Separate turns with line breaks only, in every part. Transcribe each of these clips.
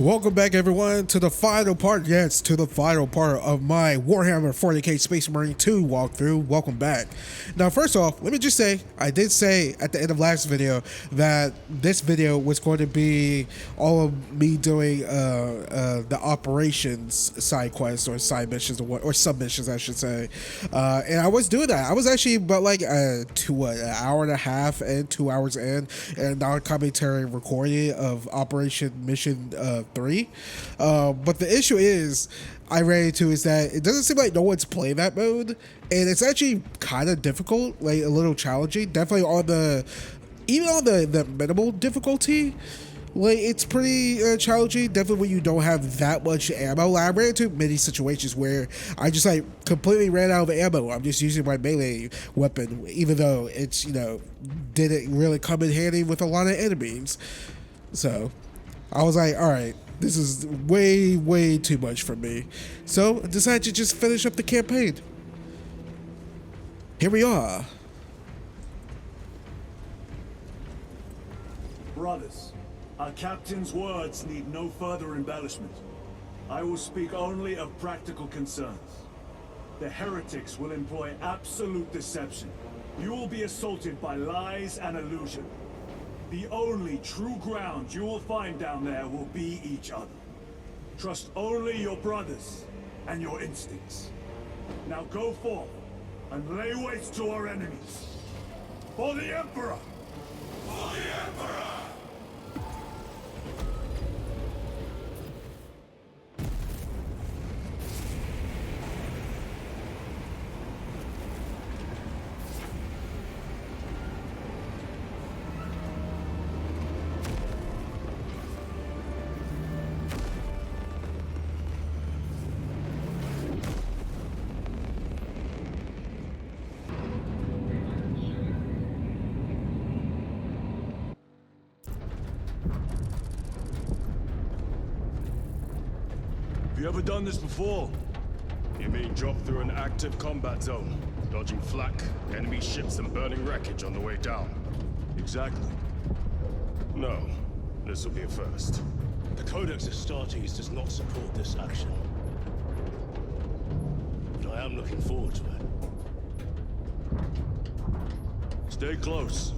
Welcome back, everyone, to the final part. Yes, to the final part of my Warhammer 40k Space Marine 2 walkthrough. Welcome back. Now, first off, let me just say, I did say at the end of last video that this video was going to be all of me doing the operations side quests or side missions or submissions, I should say. And I was doing that. I was actually about like an hour and a half and 2 hours in, and non-commentary recording of Operation Mission 3. But the issue is I ran into is that it doesn't seem like no one's playing that mode, and it's actually kind of difficult, like a little challenging. Definitely on the minimal difficulty, like it's pretty challenging. Definitely when you don't have that much ammo. Like, I ran into many situations where I just like completely ran out of ammo. I'm just using my melee weapon, even though it's, you know, didn't really come in handy with a lot of enemies. So I was like, all right, this is way too much for me. So I decided to just finish up the campaign. Here we are.
Brothers, our captain's words need no further embellishment. I will speak only of practical concerns. The heretics will employ absolute deception. You will be assaulted by lies and illusion. The only true ground you will find down there will be each other. Trust only your brothers and your instincts. Now go forth and lay waste to our enemies. For the Emperor! For the Emperor! Have you ever done this before?
You mean drop through an active combat zone, dodging flak, enemy ships and burning wreckage on the way down?
Exactly.
No, this will be a first.
The Codex Astartes does not support this action. But I am looking forward to it.
Stay close.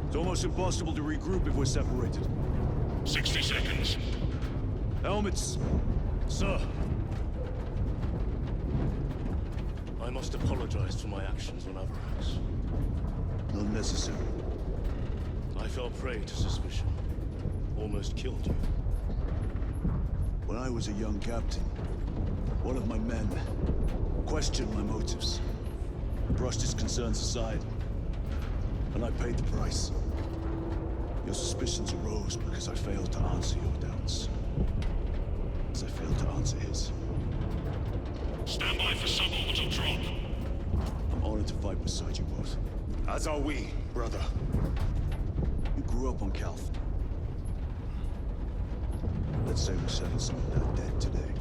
It's almost impossible to regroup if we're separated.
60 seconds.
Helmets!
Sir! I must apologize for my actions on Avarax.
Not necessary.
I fell prey to suspicion. Almost killed you.
When I was a young captain, one of my men questioned my motives, brushed his concerns aside, and I paid the price. Your suspicions arose because I failed to answer your doubts. As I failed to answer his.
Stand by for suborbital drop.
I'm honored to fight beside you both.
As are we, brother.
You grew up on Calth. Let's say we settle some of that debt today.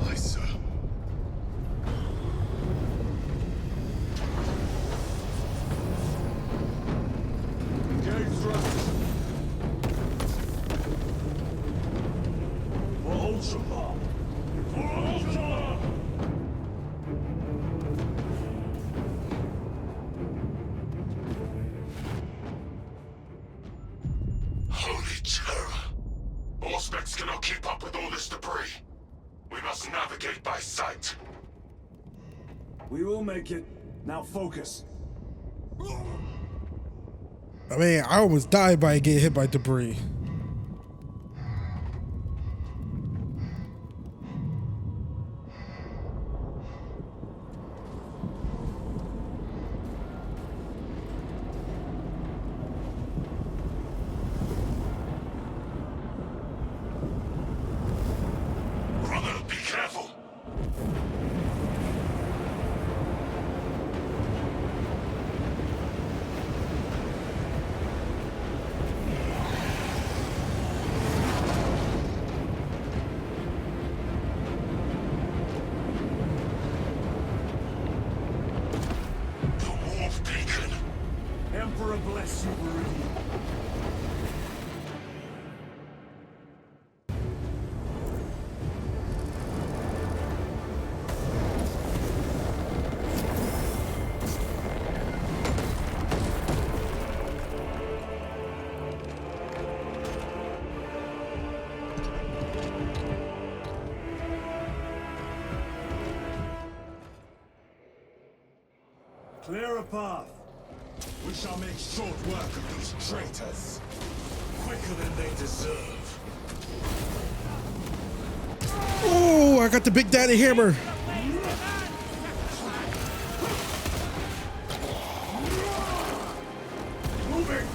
Aye, sir.
Engage thrusters. For Ultramar! For Ultramar!
Holy terror. All specs cannot keep up with all this debris. We must navigate by sight.
We will make it. Now focus.
I mean, I almost died by getting hit by debris.
Brother, be careful.
Clear a path.
We shall make short work of these traitors. Quicker than they deserve.
Oh, I got the Big Daddy hammer.
Moving.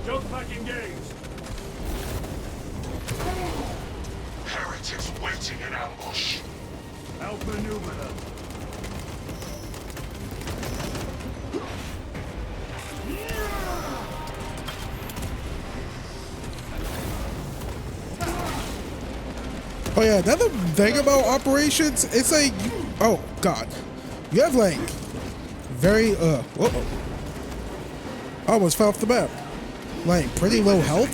Jump pack engaged.
Heretics waiting in ambush.
Outmaneuver them.
Oh yeah, another thing about operations, it's like, oh god, you have like very whoa, I almost fell off the map. Like pretty low health,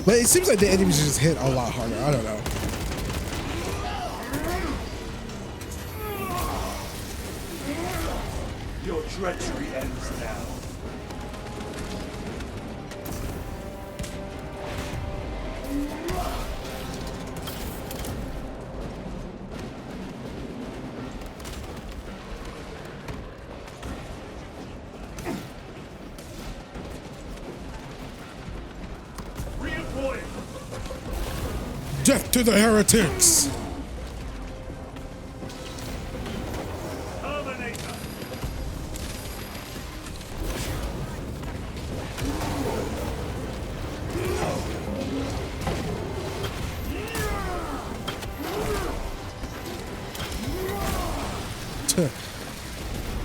but it seems like the enemies just hit a lot harder. I don't know.
Your treachery ends now. Redeploy.
Death to the heretics!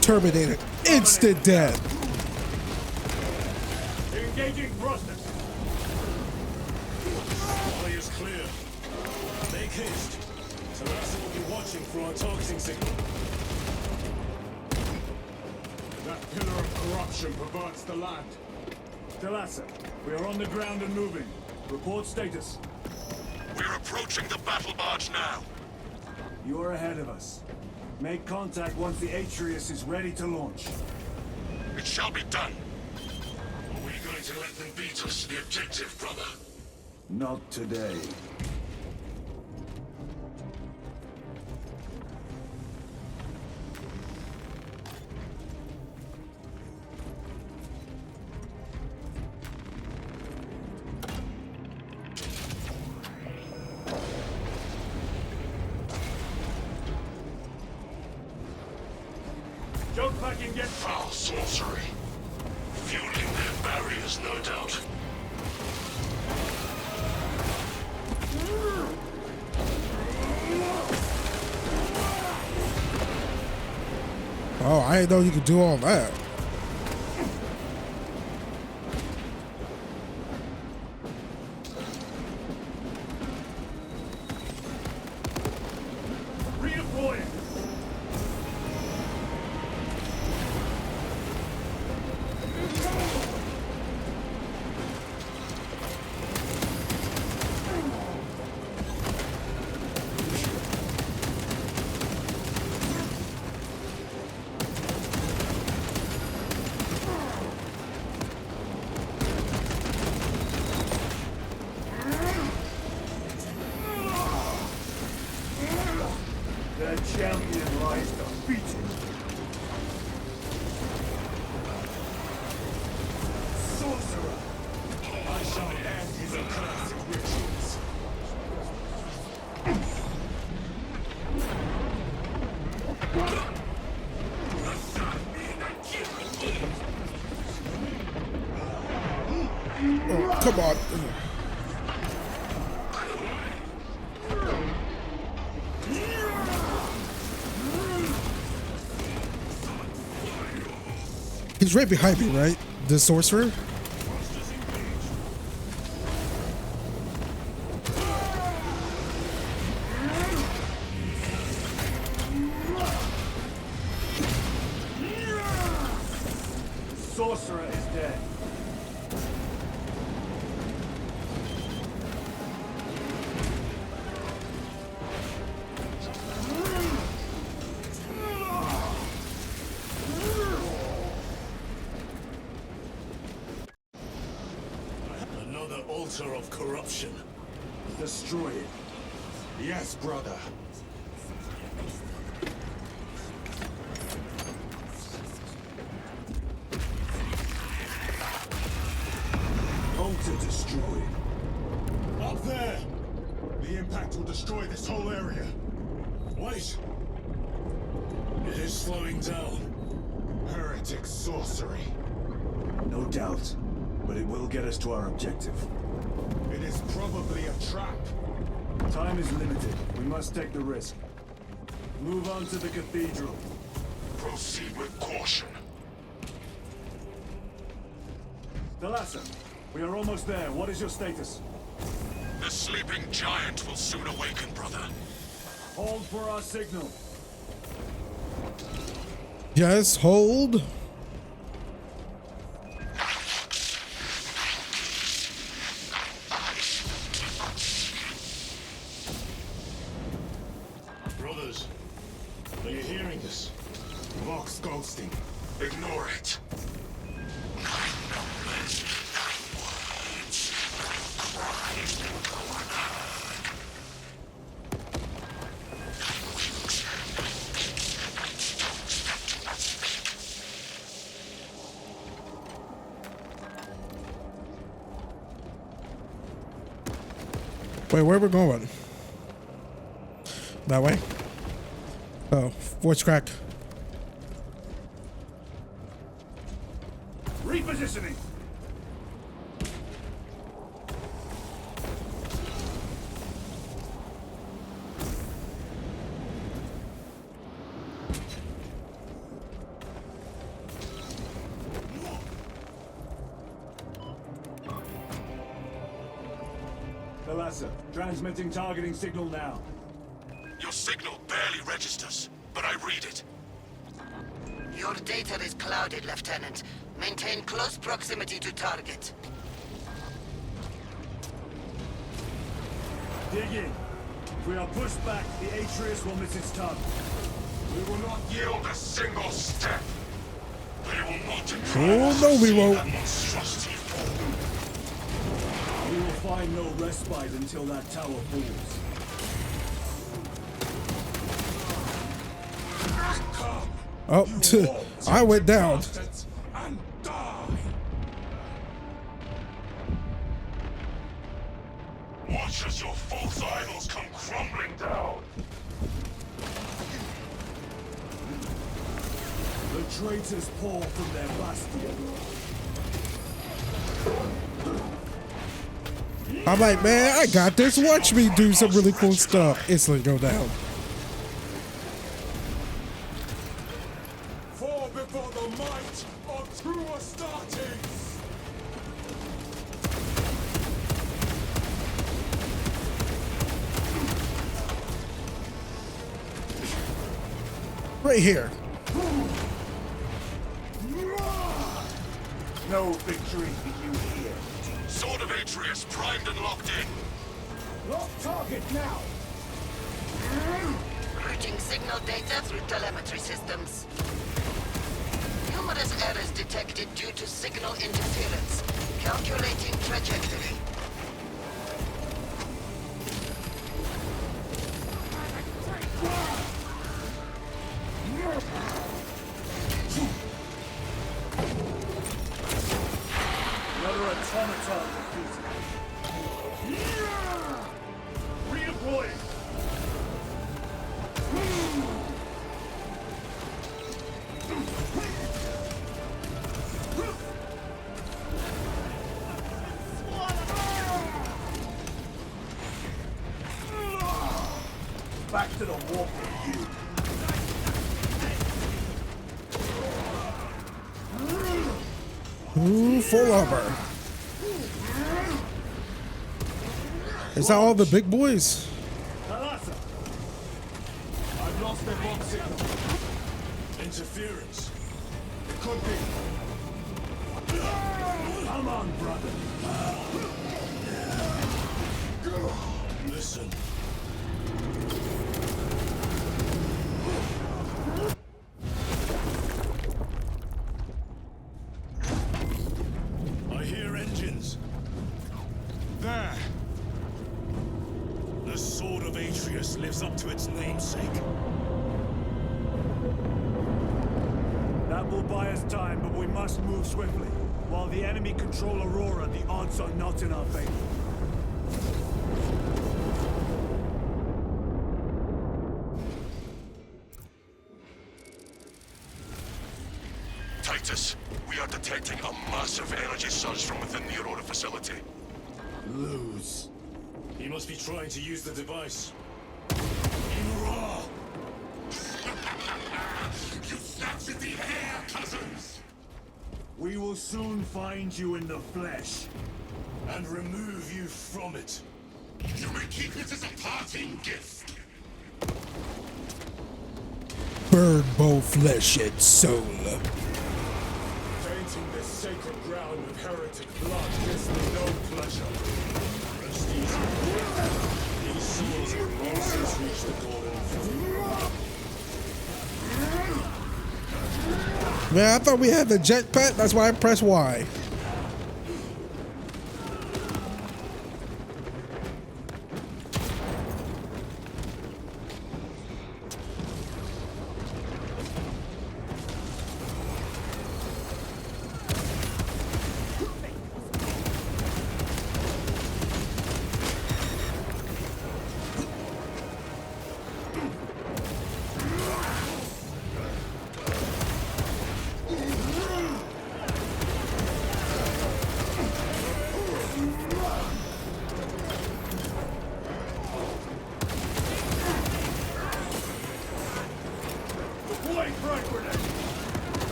Terminator.
Terminator, instant death.
Engaging thrusters.
Way is clear. Make haste. Talassa will be watching for our targeting signal.
That pillar of corruption perverts the land. Talassa, we are on the ground and moving. Report status.
We're approaching the battle barge now.
You are ahead of us. Make contact once the Atreus is ready to launch.
It shall be done. Are we going to let them beat us to the objective, brother?
Not today. Jump back and get
Foul sorcery. Fueling their barriers, no doubt.
Oh, I didn't know you could do all that.
redeploy. The champion lies defeated. Sorcerer! I shall end his accursed rituals.
Oh, come on. He's right behind me, right? The sorcerer?
Sorcerer is dead.
altar of corruption.
Destroy it.
Yes, brother.
Altar destroyed.
Up there! The impact will destroy this whole area.
Wait! It is slowing down.
Heretic sorcery.
No doubt. But it will get us to our objective.
It is probably a trap.
Time is limited. We must take the risk. Move on to the cathedral.
Proceed with caution.
Thalassa, we are almost there. What is your status?
The sleeping giant will soon awaken, brother.
Hold for our signal.
Yes, hold.
Brothers, are you hearing this?
Vox ghosting. Ignore it.
Wait, where we going? That way? Oh, voice crack.
Repositioning. Thalassa, transmitting targeting signal now.
Your signal barely registers, but I read it.
Your data is clouded, Lieutenant. Maintain close proximity to target.
Dig in. If we are pushed back, the Atreus will miss its target.
We will not yield a single step. They will not
Oh, no, we won't.
that monstrosity fall.
We will find no respite until that tower falls.
Oh, I went down.
And die. Watch as your false idols come crumbling down.
The traitors pour from their bastion.
I'm like, man, I got this. Watch me do some really cool stuff. Instantly go down.
Fall before the might of true Astartes.
Right here.
No victory for you here.
Sword of Atreus primed and locked in.
Lock target now!
Routing signal data through telemetry systems. Numerous errors detected due to signal interference. Calculating trajectory.
Another automaton defeated. Redeploying! Back to the walk with you.
Ooh, full armor. Is that all the big boys?
Thalassa! I've lost their bomb signal.
Interference.
It could be. Come on, brother.
Listen. I hear engines.
There!
Titus lives up to its namesake?
That will buy us time, but we must move swiftly. While the enemy control Aurora, the odds are not in our favor.
Titus, we are detecting a massive energy surge from within the Aurora facility.
Lose. He must be trying to use the device. Hurrah!
You snatched the air, cousins!
We will soon find you in the flesh.
And remove you from it.
You may keep it as a parting gift.
Burn both flesh and soul.
Tainting this sacred ground with heretic blood gives me no pleasure. Prestige. These souls have long since reached the golden throne.
Man, I thought we had the jetpack. That's why I pressed Y.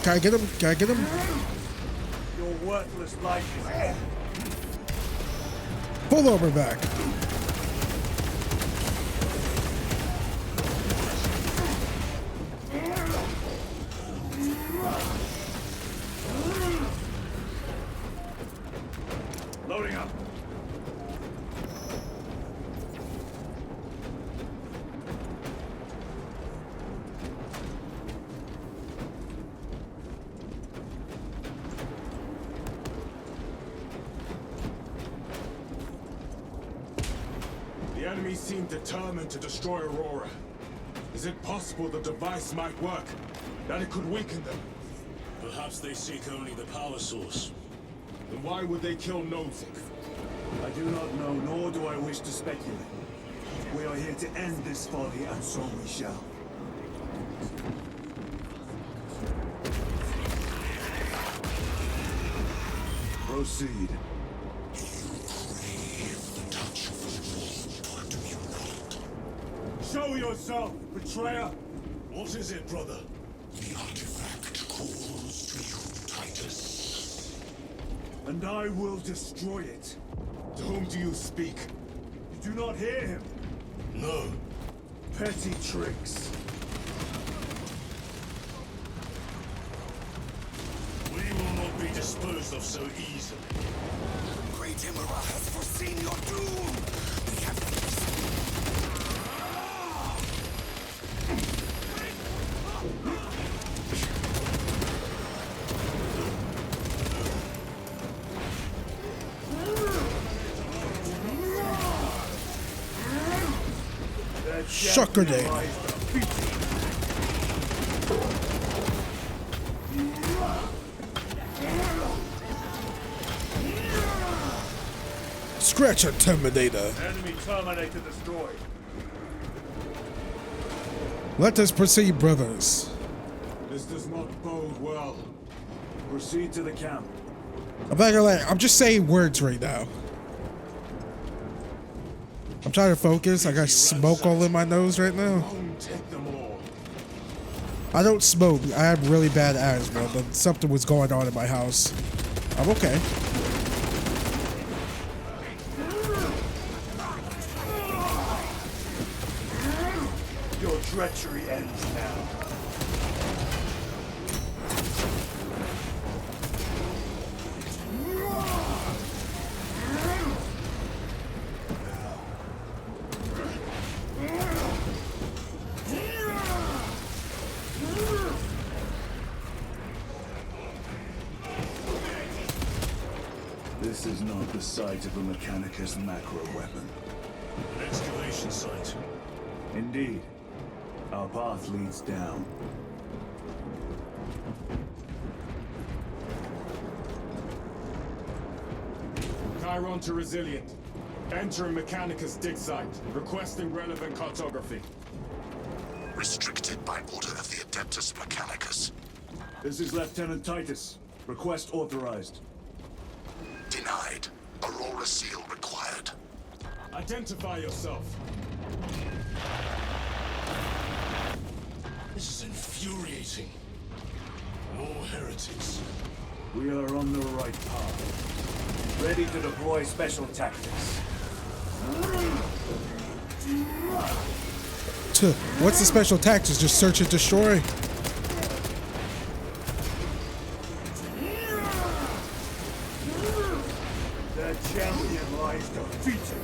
Can I get him? Can I get him?
Your worthless life is ended.
Pull over back.
Loading up.
The enemy seem determined to destroy Aurora. Is it possible the device might work? That it could weaken them? Perhaps they seek only the power source. Then why would they kill Nozick?
I do not know, nor do I wish to speculate. We are here to end this folly, and so we shall. Proceed. Show yourself, betrayer!
What is it, brother?
The artifact calls to you, Titus.
And I will destroy it. To whom do you speak? You do not hear him.
No.
Petty tricks.
We will not be disposed of so easily.
Great Emperor has foreseen your doom! We have
Sucker day. Scratch a Terminator.
Enemy Terminator destroyed.
Let us proceed, brothers.
This does not bode well. Proceed to the camp.
I'm not gonna lie, I'm just saying words right now. I'm trying to focus. I got smoke all in my nose right now.
Don't take them all.
I don't smoke. I have really bad asthma, but something was going on in my house. I'm okay.
Your treachery ends now. This is not the site of a Mechanicus macro weapon.
An excavation site.
Indeed. Our path leads down.
Chiron to Resilient. Entering Mechanicus dig site. Requesting relevant cartography.
Restricted by order of the Adeptus Mechanicus.
This is Lieutenant Titus. Request authorized.
Denied. Aurora seal required.
Identify yourself. This is infuriating. More heretics.
We are on the right path. Ready to deploy special tactics.
What's the special tactics? Just search and destroy?
The champion lies defeated.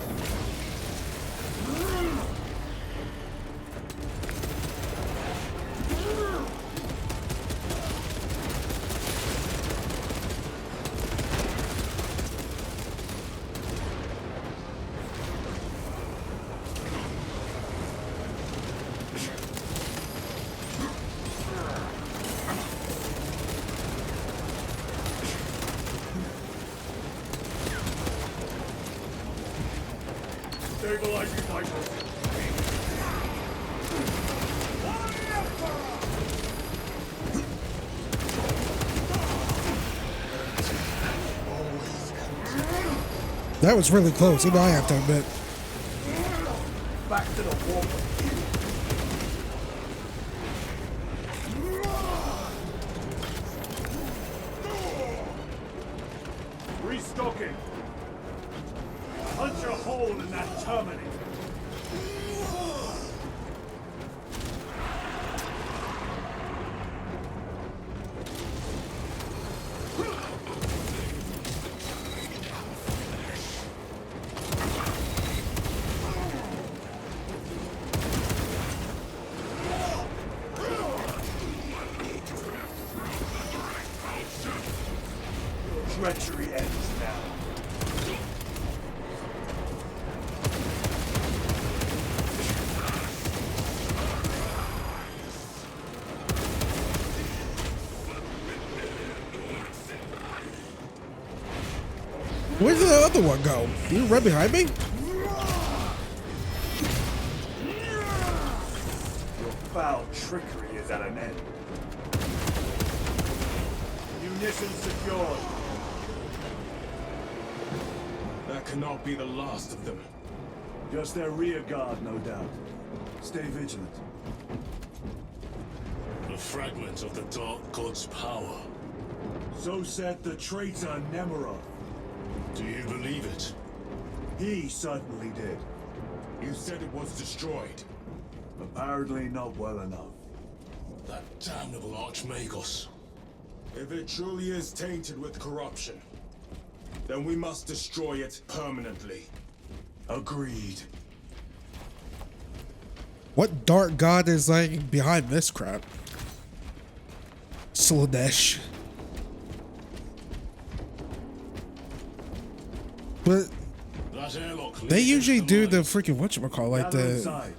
Stabilizing Titus.
That was really close, even I have to admit.
Back to the war. Restocking. Punch a hole in that terminal. Treachery ends now.
Where did the other one go? You right behind me?
Your foul trickery is at an end. Munitions secured.
That cannot be the last of them.
Just their rear guard, no doubt. Stay vigilant.
A fragment of the Dark God's power.
So said the traitor Nemerov.
Do you believe it?
He certainly did.
You said it was destroyed.
Apparently not well enough.
That damnable Archmagos. If it truly is tainted with corruption, then we must destroy it permanently.
Agreed.
What dark god is like behind this crap? Slanesh. But
That airlock
they
leads
usually
into
do the
mines.
freaking whatchamacall, like
Gather
the
inside.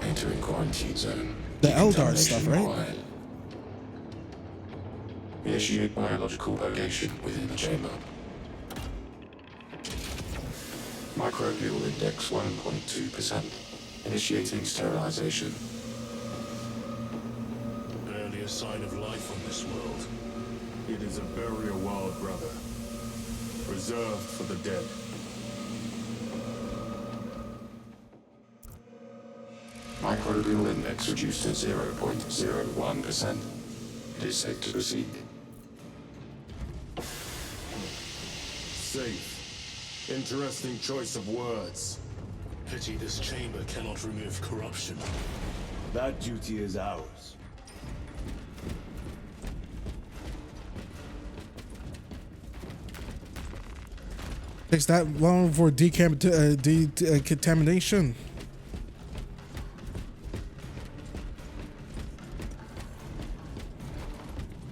Entering quarantine zone.
Eldar stuff, right?
Required. Initiate biological purgation within the chamber. Microbial index 1.2%. Initiating sterilization.
Barely a sign of life on this world.
It is a burial world, brother. Reserved for the dead.
Microbial index reduced to 0.01%. It is safe to proceed.
Safe. Interesting choice of words. Pity this chamber cannot remove corruption.
That duty is ours.
Takes that long for decontamination.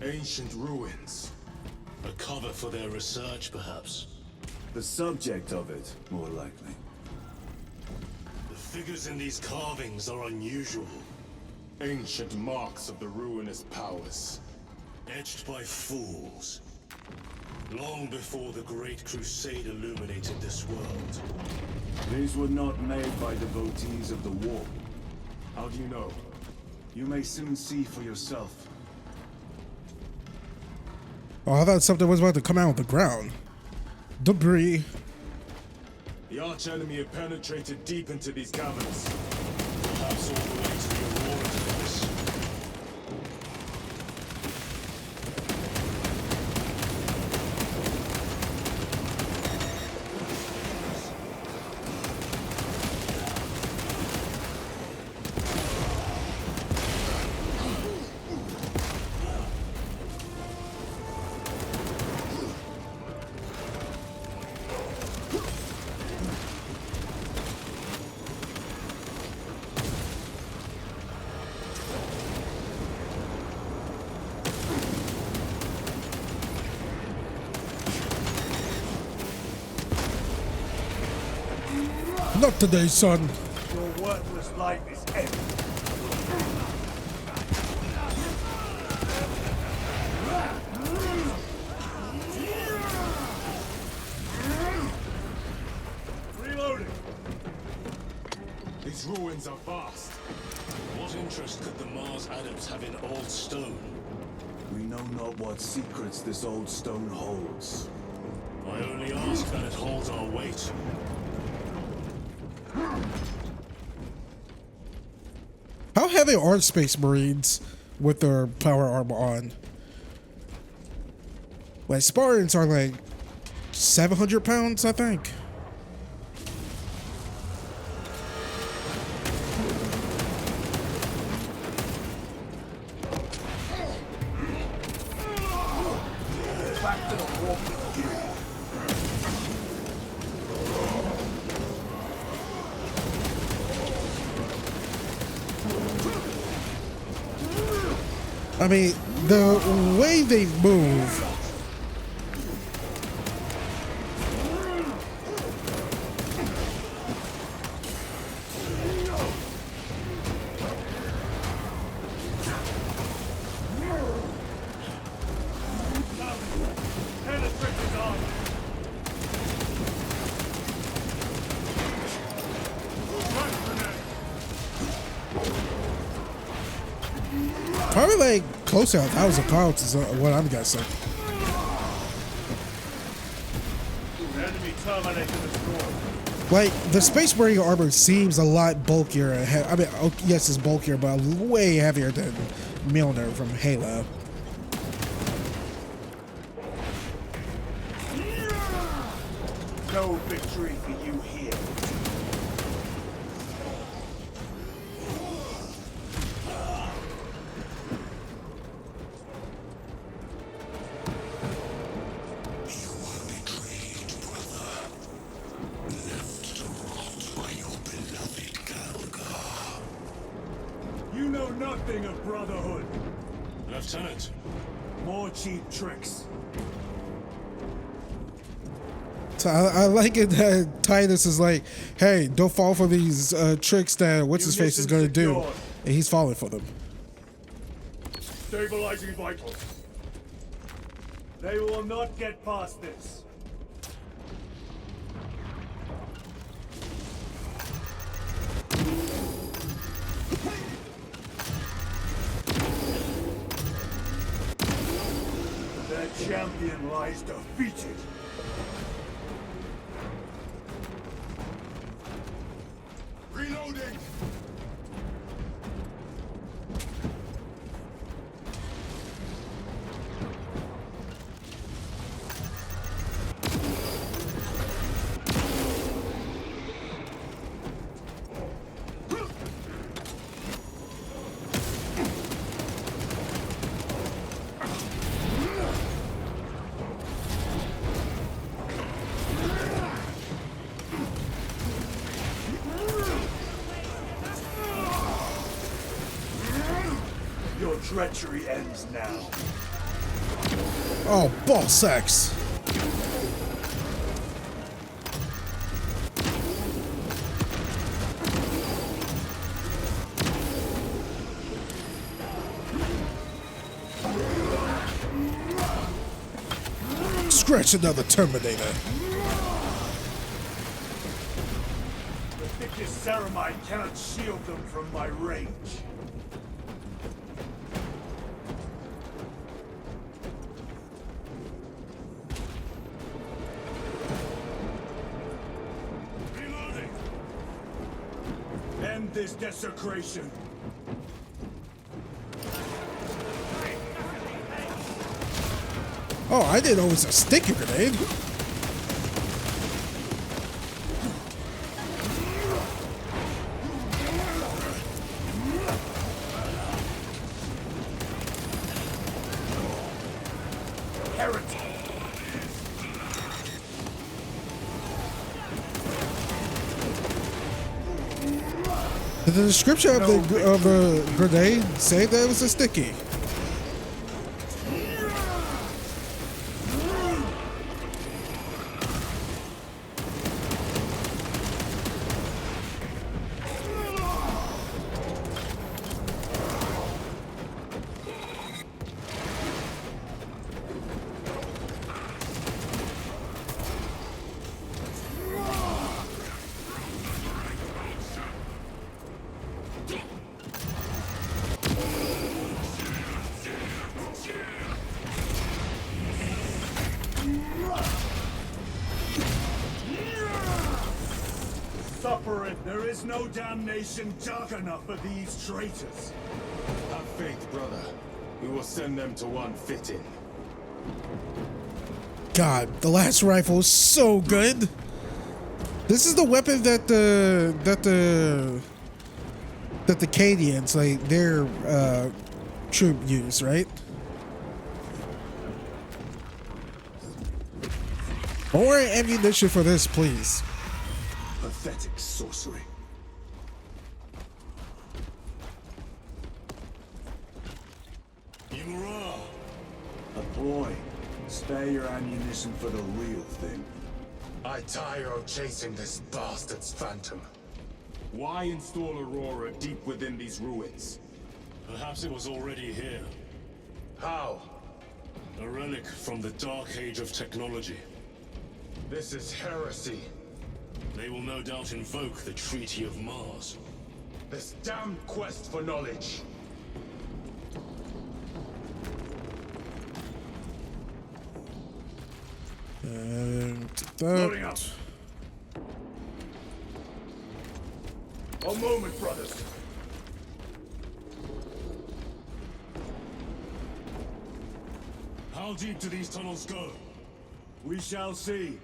Ancient ruins. A cover for their research, perhaps?
The subject of it, more likely.
The figures in these carvings are unusual.
Ancient marks of the ruinous powers.
Etched by fools. Long before the Great Crusade illuminated this world.
These were not made by devotees of the war.
How do you know?
You may soon see for yourself.
Oh, I thought something was about to come out of the ground. Debris.
The arch-enemy have penetrated deep into these caverns.
Perhaps all the way to the Aurora device.
Not today, son.
Your worthless life is ended. Reloading.
These ruins are vast.
What interest could the Mars adepts have in old stone?
We know not what secrets this old stone holds.
I only ask that it holds our weight.
How heavy are Space Marines with their power armor on? Like Spartans are like 700 pounds, I think.
Back to the walking gear.
I mean, the way they move. Probably like close to 1,000 pounds is what I'm guessing.
Enemy terminated the score.
Like the Space Marine armor seems a lot bulkier. I mean, yes, it's bulkier, but way heavier than Mjolnir from Halo.
No victory for you here. You know nothing of brotherhood.
Lieutenant,
More cheap tricks.
So I like it that Titus is like, hey, don't fall for these tricks that what's-his-face is going to do.
Secured.
And he's falling for them.
Stabilizing vitals. They will not get past this. Their champion lies defeated.
Reloading!
Your treachery ends now.
Oh, ball sacks. Scratch another Terminator.
The thickest ceramide cannot shield them from my range. Reloading. End this desecration.
Oh, I didn't know it was a sticky grenade. Did the description of the grenade say that it was a sticky?
Suffer it. There is no damnation dark enough for these traitors.
Have faith, brother. We will send them to one fitting.
God, the last rifle is so good. This is the weapon that the Cadians, like their troop use, right? More ammunition for this, please.
Pathetic sorcery. A ploy. Spare your ammunition for the real thing.
I tire of chasing this bastard's phantom.
Why install Aurora deep within these ruins?
Perhaps it was already here.
How?
A relic from the dark age of technology.
This is heresy.
They will no doubt invoke the Treaty of Mars.
This damned quest for knowledge.
And
Loading up.
that.
A moment, brothers.
How deep do these tunnels go?
We shall see.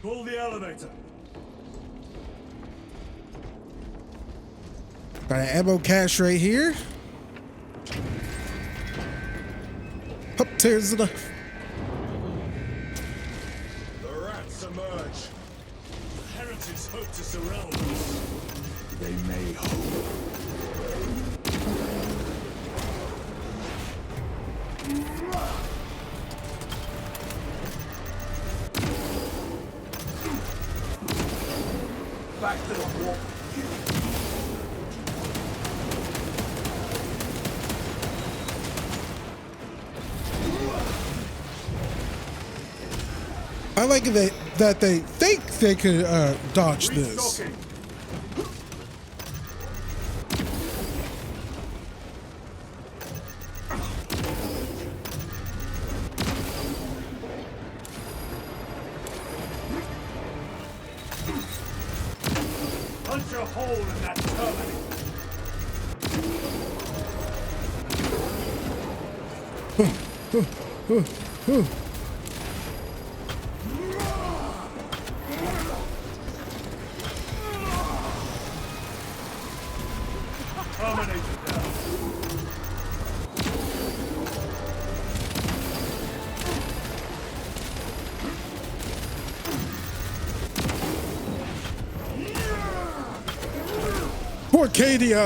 Pull the elevator.
Got an ammo cache right here. Up tears it up.
The rats emerge.
The heretics hope to surround us.
They may hope. Back to the wall.
I like that they think they could dodge this.
Restocking. Punch a hole in that terminal. Terminator down.
For Cadia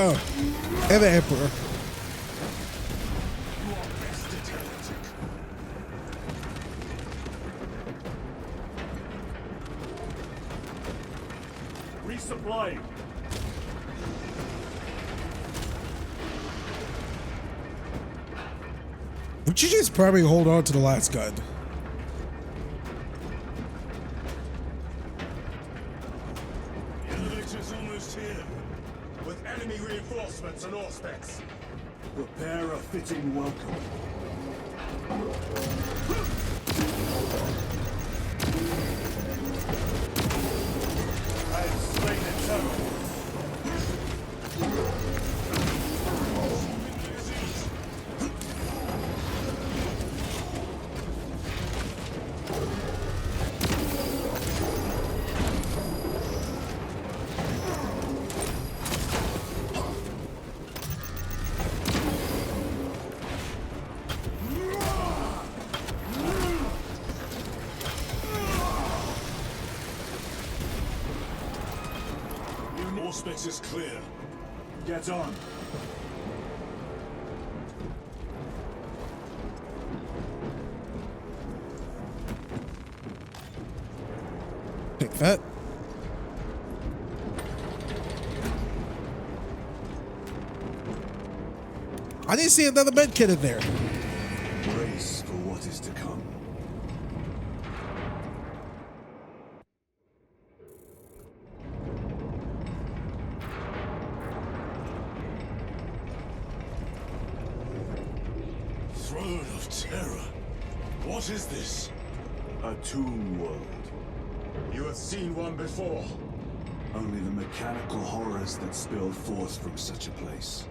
and the Emperor.
resupplying.
Would you just probably hold on to the last gun?
The elevator's almost here. With enemy reinforcements and Auspex.
Prepare a fitting welcome. I have slain the terror.
Auspex is clear.
Get on.
Take that. I didn't see another med kit in there.
Brace for what is to come.
Throne of Terror. What is this?
A tomb world.
You have seen one before.
Only the mechanical horrors that spill forth from such a place.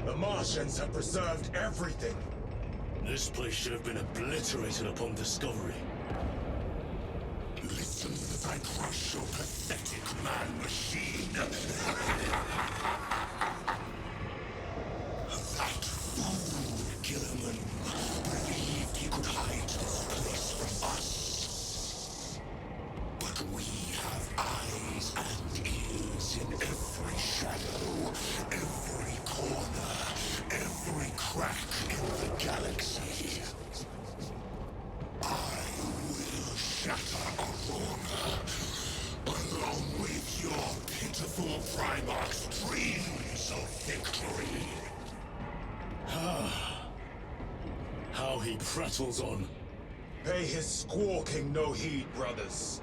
The Martians have preserved everything. This place should have been obliterated upon discovery.
Listen as I crush your pathetic man-machine. That fool, Gilliman, believed he could hide this place from us. But we have eyes and ears in every shadow, every corner, every crack in the galaxy. I will shatter Aurora, along with your pitiful Primarch's dreams of victory.
How he prattles on. Pay his squawking no heed, brothers.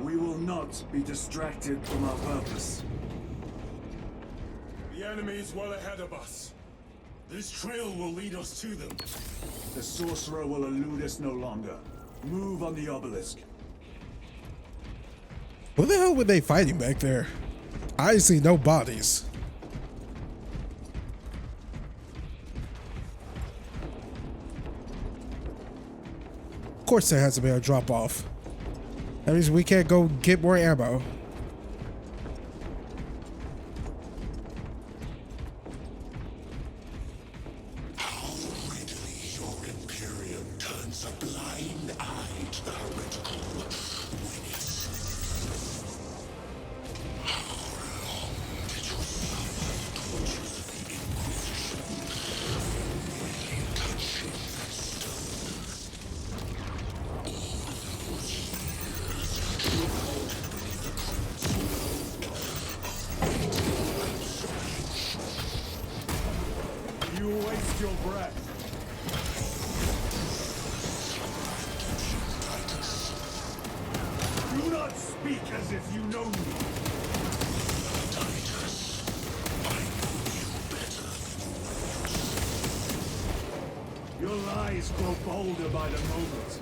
We will not be distracted from our purpose.
The enemy is well ahead of us. This trail will lead us to them.
The sorcerer will elude us no longer. Move on the obelisk.
What the hell were they fighting back there? I see no bodies. Of course there has to be a drop off. That means we can't go get more ammo.
How readily your Imperium turns a blind eye to the heretical when it's... How long did you suffer the tortures of the Inquisition? Really touching that stone. All those years shrouded beneath the crimson robe of waiting absolution.
You waste your breath. Do not speak as if you know me.
Titus, I know you better than
Your lies grow bolder by the moment.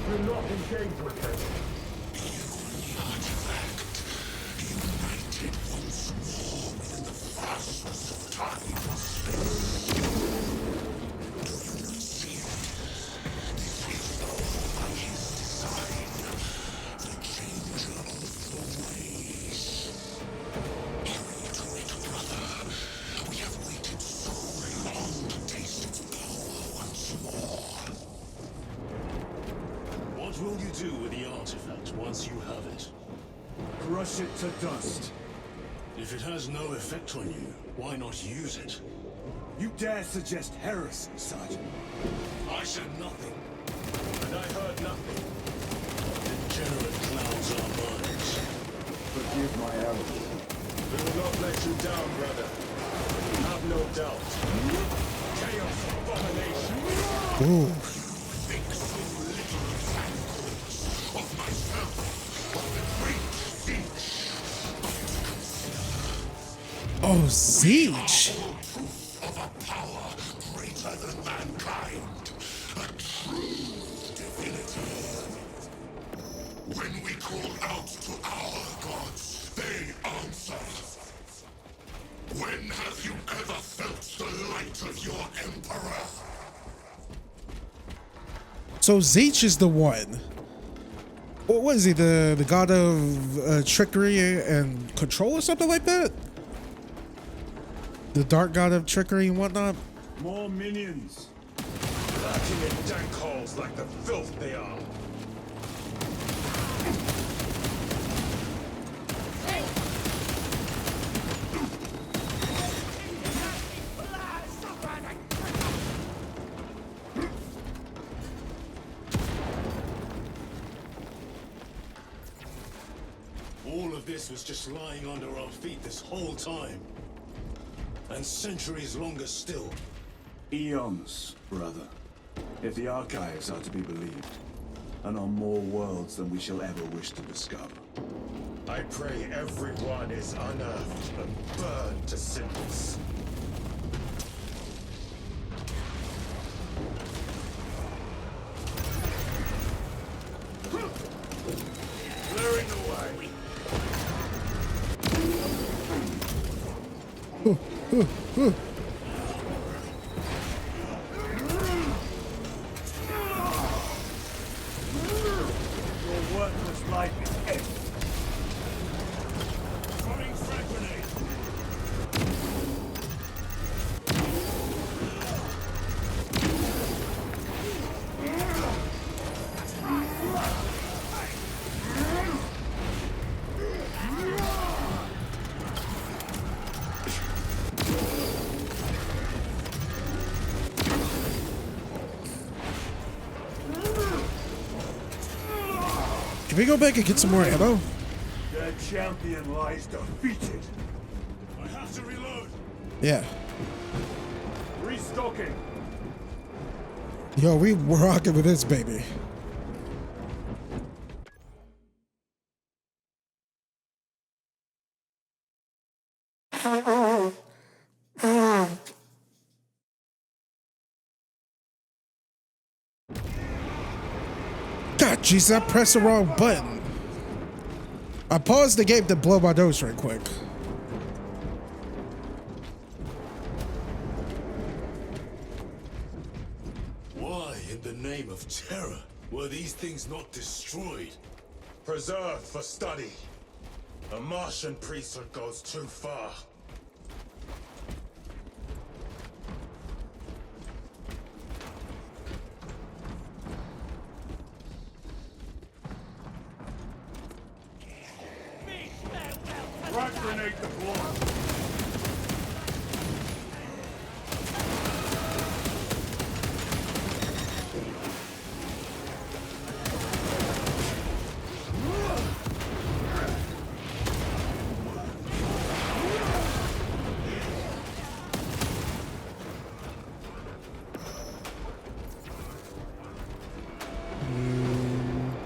Do not engage with them.
the artifact, united once more within the fastness of time and space. Do you not see it? This is all by his design, the changer of the ways. Hurry to it, brother. We have waited so long to taste its power once more.
What will you do with the artifact once you have it?
Crush it to dust.
If it has no effect on you, why not use it?
You dare suggest heresy, Sergeant?
I said nothing. And I heard nothing. Degenerate clouds our minds.
forgive my errors.
We will not let you down, brother. Have no doubt. Chaos abomination.
Ooh.
Think so little, thankfuls, of myself, of the great siege.
Oh, Siege.
All proof of a power greater than mankind. A true divinity. When we call out to our gods, they answer. When have you ever felt the light of your emperor?
So Zeech is the one. What is he? The god of trickery and control or something like that? The dark god of trickery and whatnot?
More minions.
Lurking in dank holes like the filth they are.
All of this was just lying under our feet this whole time. And centuries longer still.
Eons, brother. If the archives are to be believed. And on more worlds than we shall ever wish to discover.
I pray everyone is unearthed and burned to cinders. Clearing the way.
Your worthless life is empty.
Throwing frag grenade.
Can we go back and get some more ammo?
Their champion lies defeated.
I have to reload.
Yeah.
Restocking.
Yo, we rocking with this baby. God, jeez, I pressed the wrong button. I paused the game to blow my nose right quick.
Why, in the name of terror, were these things not destroyed?
Preserved for study. A Martian priesthood goes too far.
Frag grenade deployed.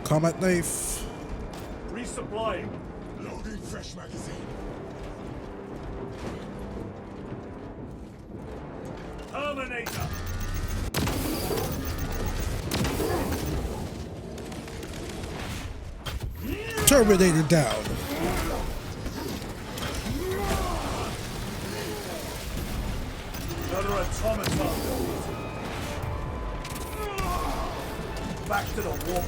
Combat knife.
Resupplying.
Loading fresh magazine.
Terminator.
Terminator down.
Another automaton. Back to the war.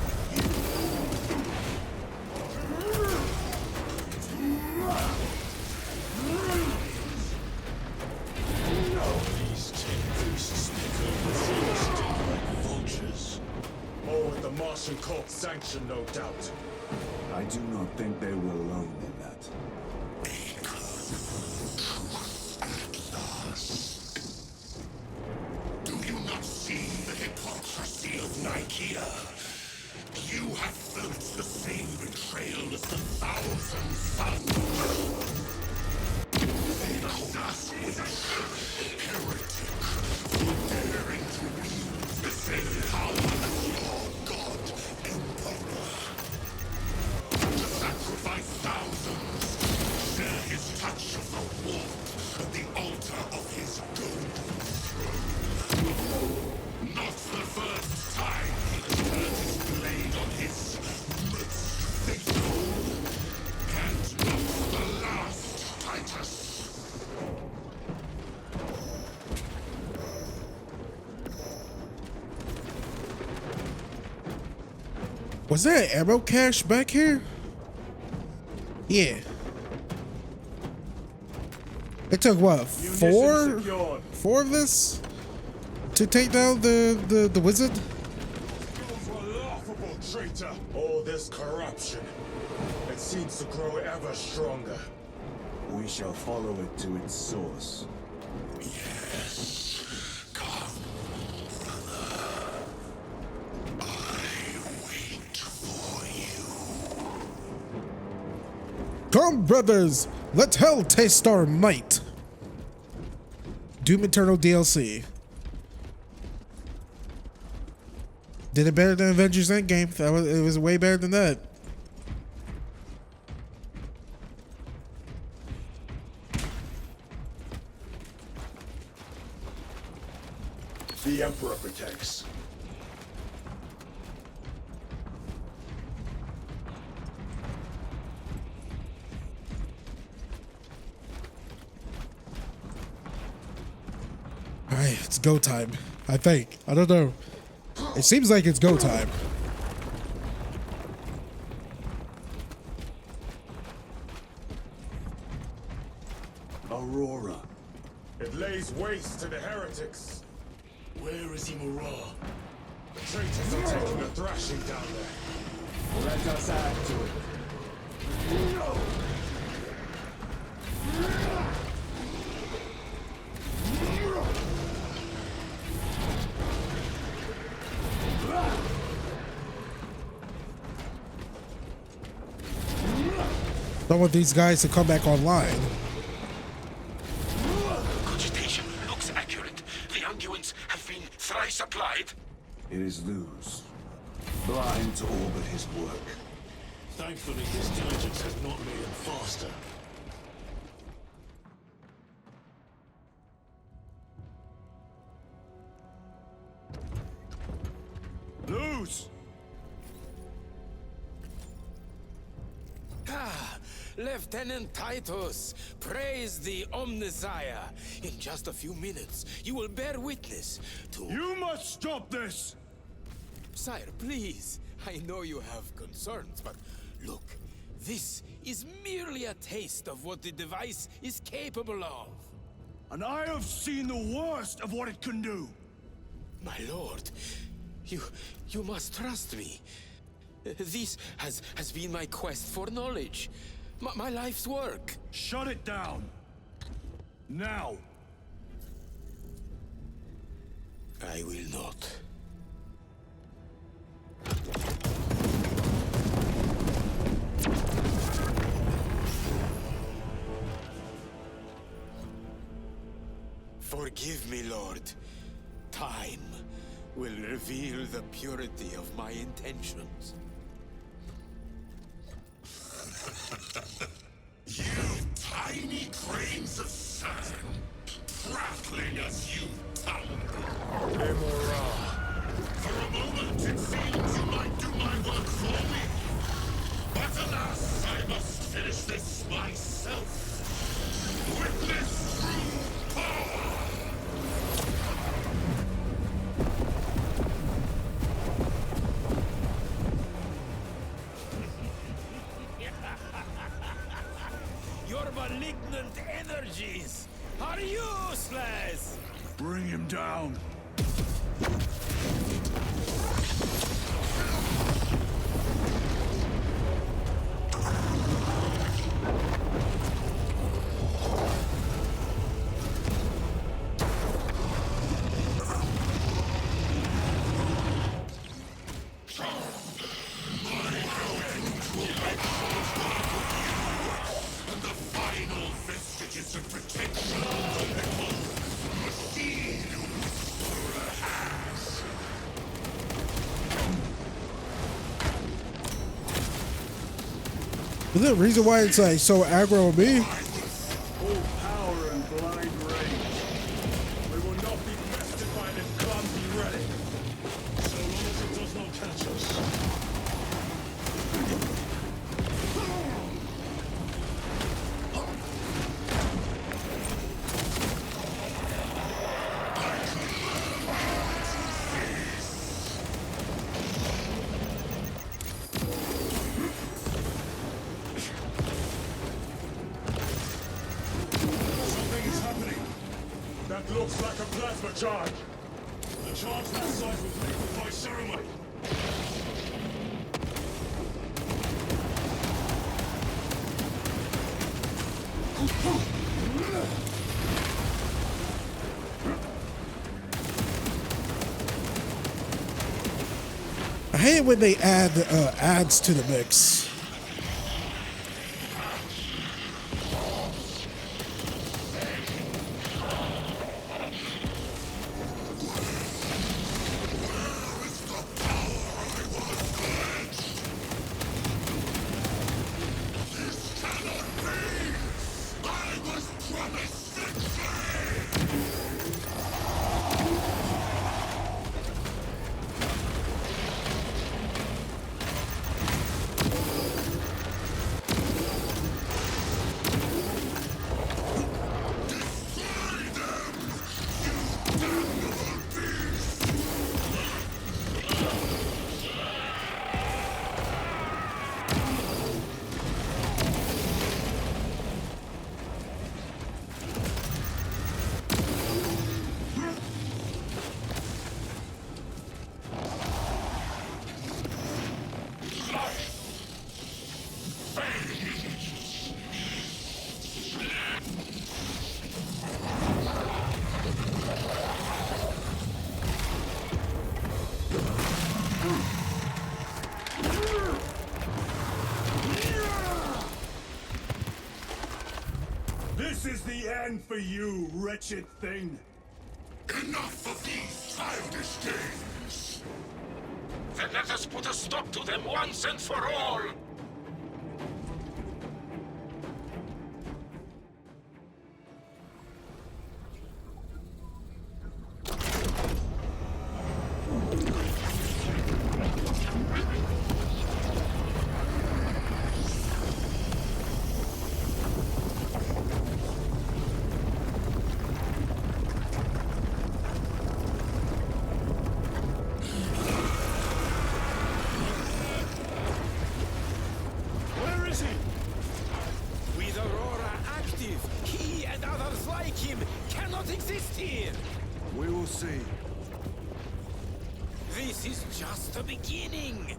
These tin priests pick over things still like vultures.
More with the Martian cult sanction, no doubt.
I do not think they were alone in that.
Do you not see the hypocrisy of Nicaea? You have felt the same betrayal as the thousand suns. Heretic, daring to wield the same power as your god, Emperor. To sacrifice thousands, share his touch of the warmth at the altar of his golden throne. Not the first time he has turned his blade on his most faithful, and not the last, Titus.
Was there ammo cache back here? Yeah. It took what, four of this to take down the wizard?
Skills were laughable, traitor. All this corruption, it seems to grow ever stronger.
We shall follow it to its source.
Yes. Come, brother. I wait for you.
Come, brothers, let hell taste our might. Doom Eternal DLC. Did it better than Avengers Endgame. It was way better than that.
The Emperor protects.
Alright, it's go time. I think. I don't know. It seems like it's go time.
Aurora.
It lays waste to the heretics.
Where is Imura?
The traitors are taking a thrashing down there.
Let us add to it.
Don't want these guys to come back online.
Cogitation looks accurate. The unguents have been thrice applied.
It is Luz. Blind to all but his work.
Thankfully, his diligence has not made him faster.
Lose!
Lieutenant Titus, praise the Omnissiah. In just a few minutes, you will bear witness to...
You must stop this!
Sire, please. I know you have concerns, but look, this is merely a taste of what the device is capable of.
And I have seen the worst of what it can do.
My lord, you must trust me. This has been my quest for knowledge. My life's work.
Shut it down. Now.
I will not. Forgive me, Lord. Time will reveal the purity of my intentions.
You tiny grains of sand, prattling as you tumble. For a moment, it seemed you might do my work for me. But alas, I must finish this myself. Witness true power!
Your malignant energies are useless!
Bring him down.
Is there a reason why it's like so aggro on me?
Full power and blind rage. We will not be bested by this clumsy relic.
So long as it does not catch us.
Something is happening. That looks like a plasma charge.
A charge that size was liquefied ceremony.
I hate when they add ads to the mix.
This is the end for you, wretched thing.
Enough of these childish games! Then let us put a stop to them once and for all!
We will see.
This is just the beginning.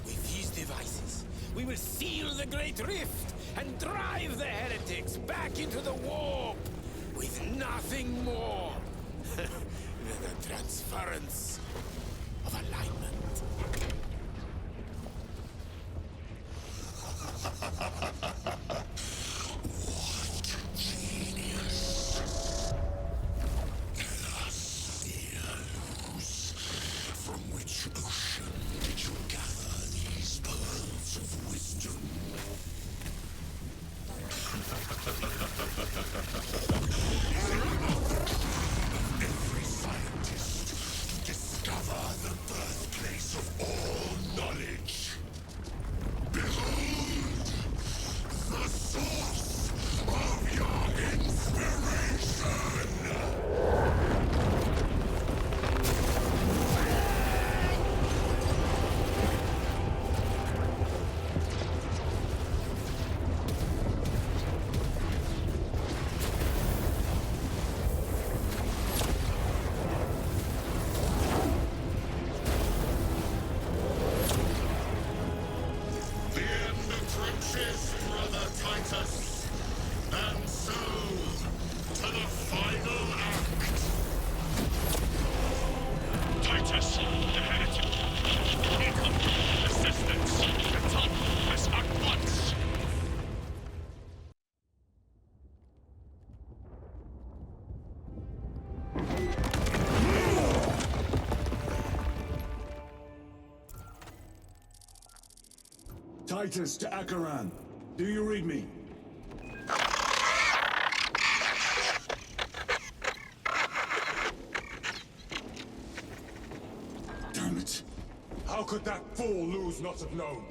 With these devices, we will seal the Great Rift and drive the heretics back into the warp with nothing more than a transference of alignment.
Titus to Akaran. Do you read me?
Damn it. How could that fool Luz not have known?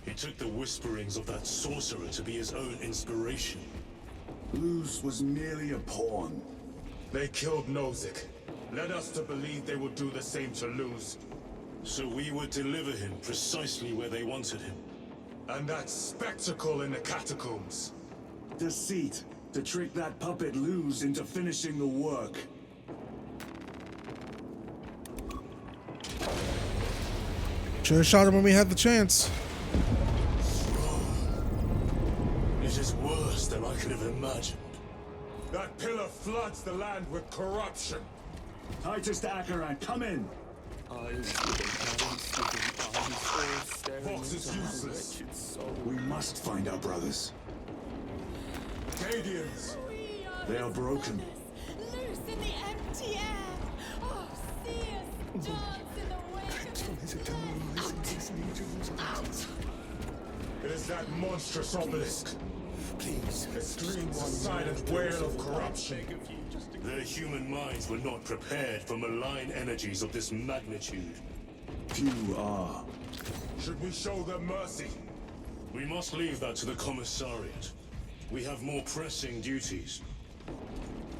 He took the whisperings of that sorcerer to be his own inspiration.
Luz was merely a pawn.
They killed Nozick. Led us to believe they would do the same to Luz.
So we would deliver him precisely where they wanted him.
And that spectacle in the catacombs.
Deceit. To trick that puppet Luz into finishing the work.
Should have shot him when we had the chance.
It is worse than I could have imagined.
That pillar floods the land with corruption.
Titus to Akaran, come in.
Vox is useless.
We must find our brothers.
Cadians.
They are broken.
Loose in the empty air. Oh, see us dance in the
It is that monstrous obelisk.
Please.
It screams a silent wail of corruption.
Their human minds were not prepared for malign energies of this magnitude.
Few are.
Should we show them mercy?
We must leave that to the commissariat. We have more pressing duties.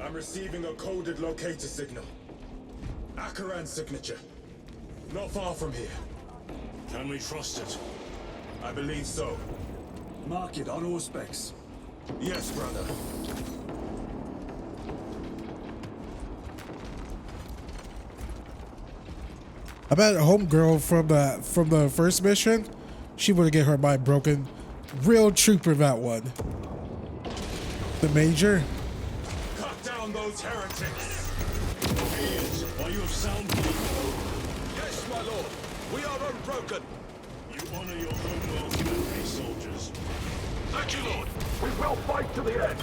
I'm receiving a coded locator signal. Akaran's signature. Not far from here.
Can we trust it?
I believe so.
Mark it on all specs.
Yes, brother.
I bet a homegirl from the first mission, she would get her mind broken. Real trooper that one. The major.
Cut down those heretics!
Cadians, are you of sound mind?
Yes, my lord. We are unbroken.
You honor your homeworld's memory, soldiers.
Thank you, lord. We will fight to the end.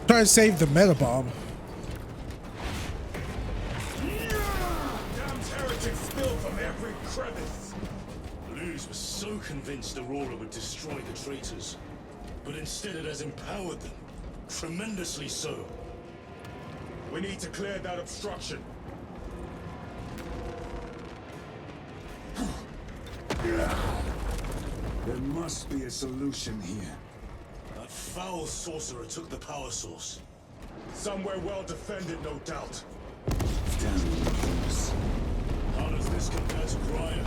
Try to save the meta bomb.
Damned heretics spill from every crevice.
Luz was so convinced Aurora would destroy the traitors, but instead it has empowered them. Tremendously so.
We need to clear that obstruction.
There must be a solution here.
That foul sorcerer took the power source.
Somewhere well defended, no doubt.
Damn things.
How does this compare to Briar?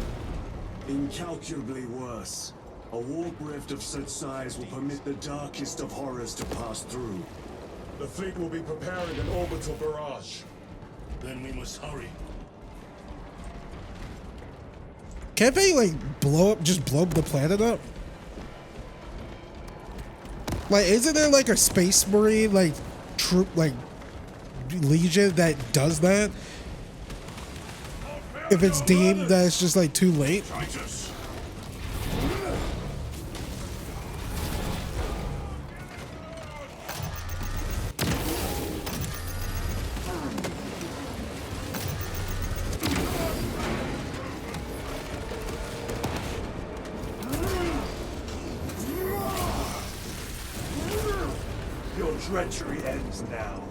Incalculably worse. A warp rift of such size will permit the darkest of horrors to pass through.
The fleet will be preparing an orbital barrage.
Then we must hurry.
Can't they like just blow the planet up? Like, isn't there like a space marine like troop like legion that does that? If it's deemed that it's just like too late.
Your treachery ends now.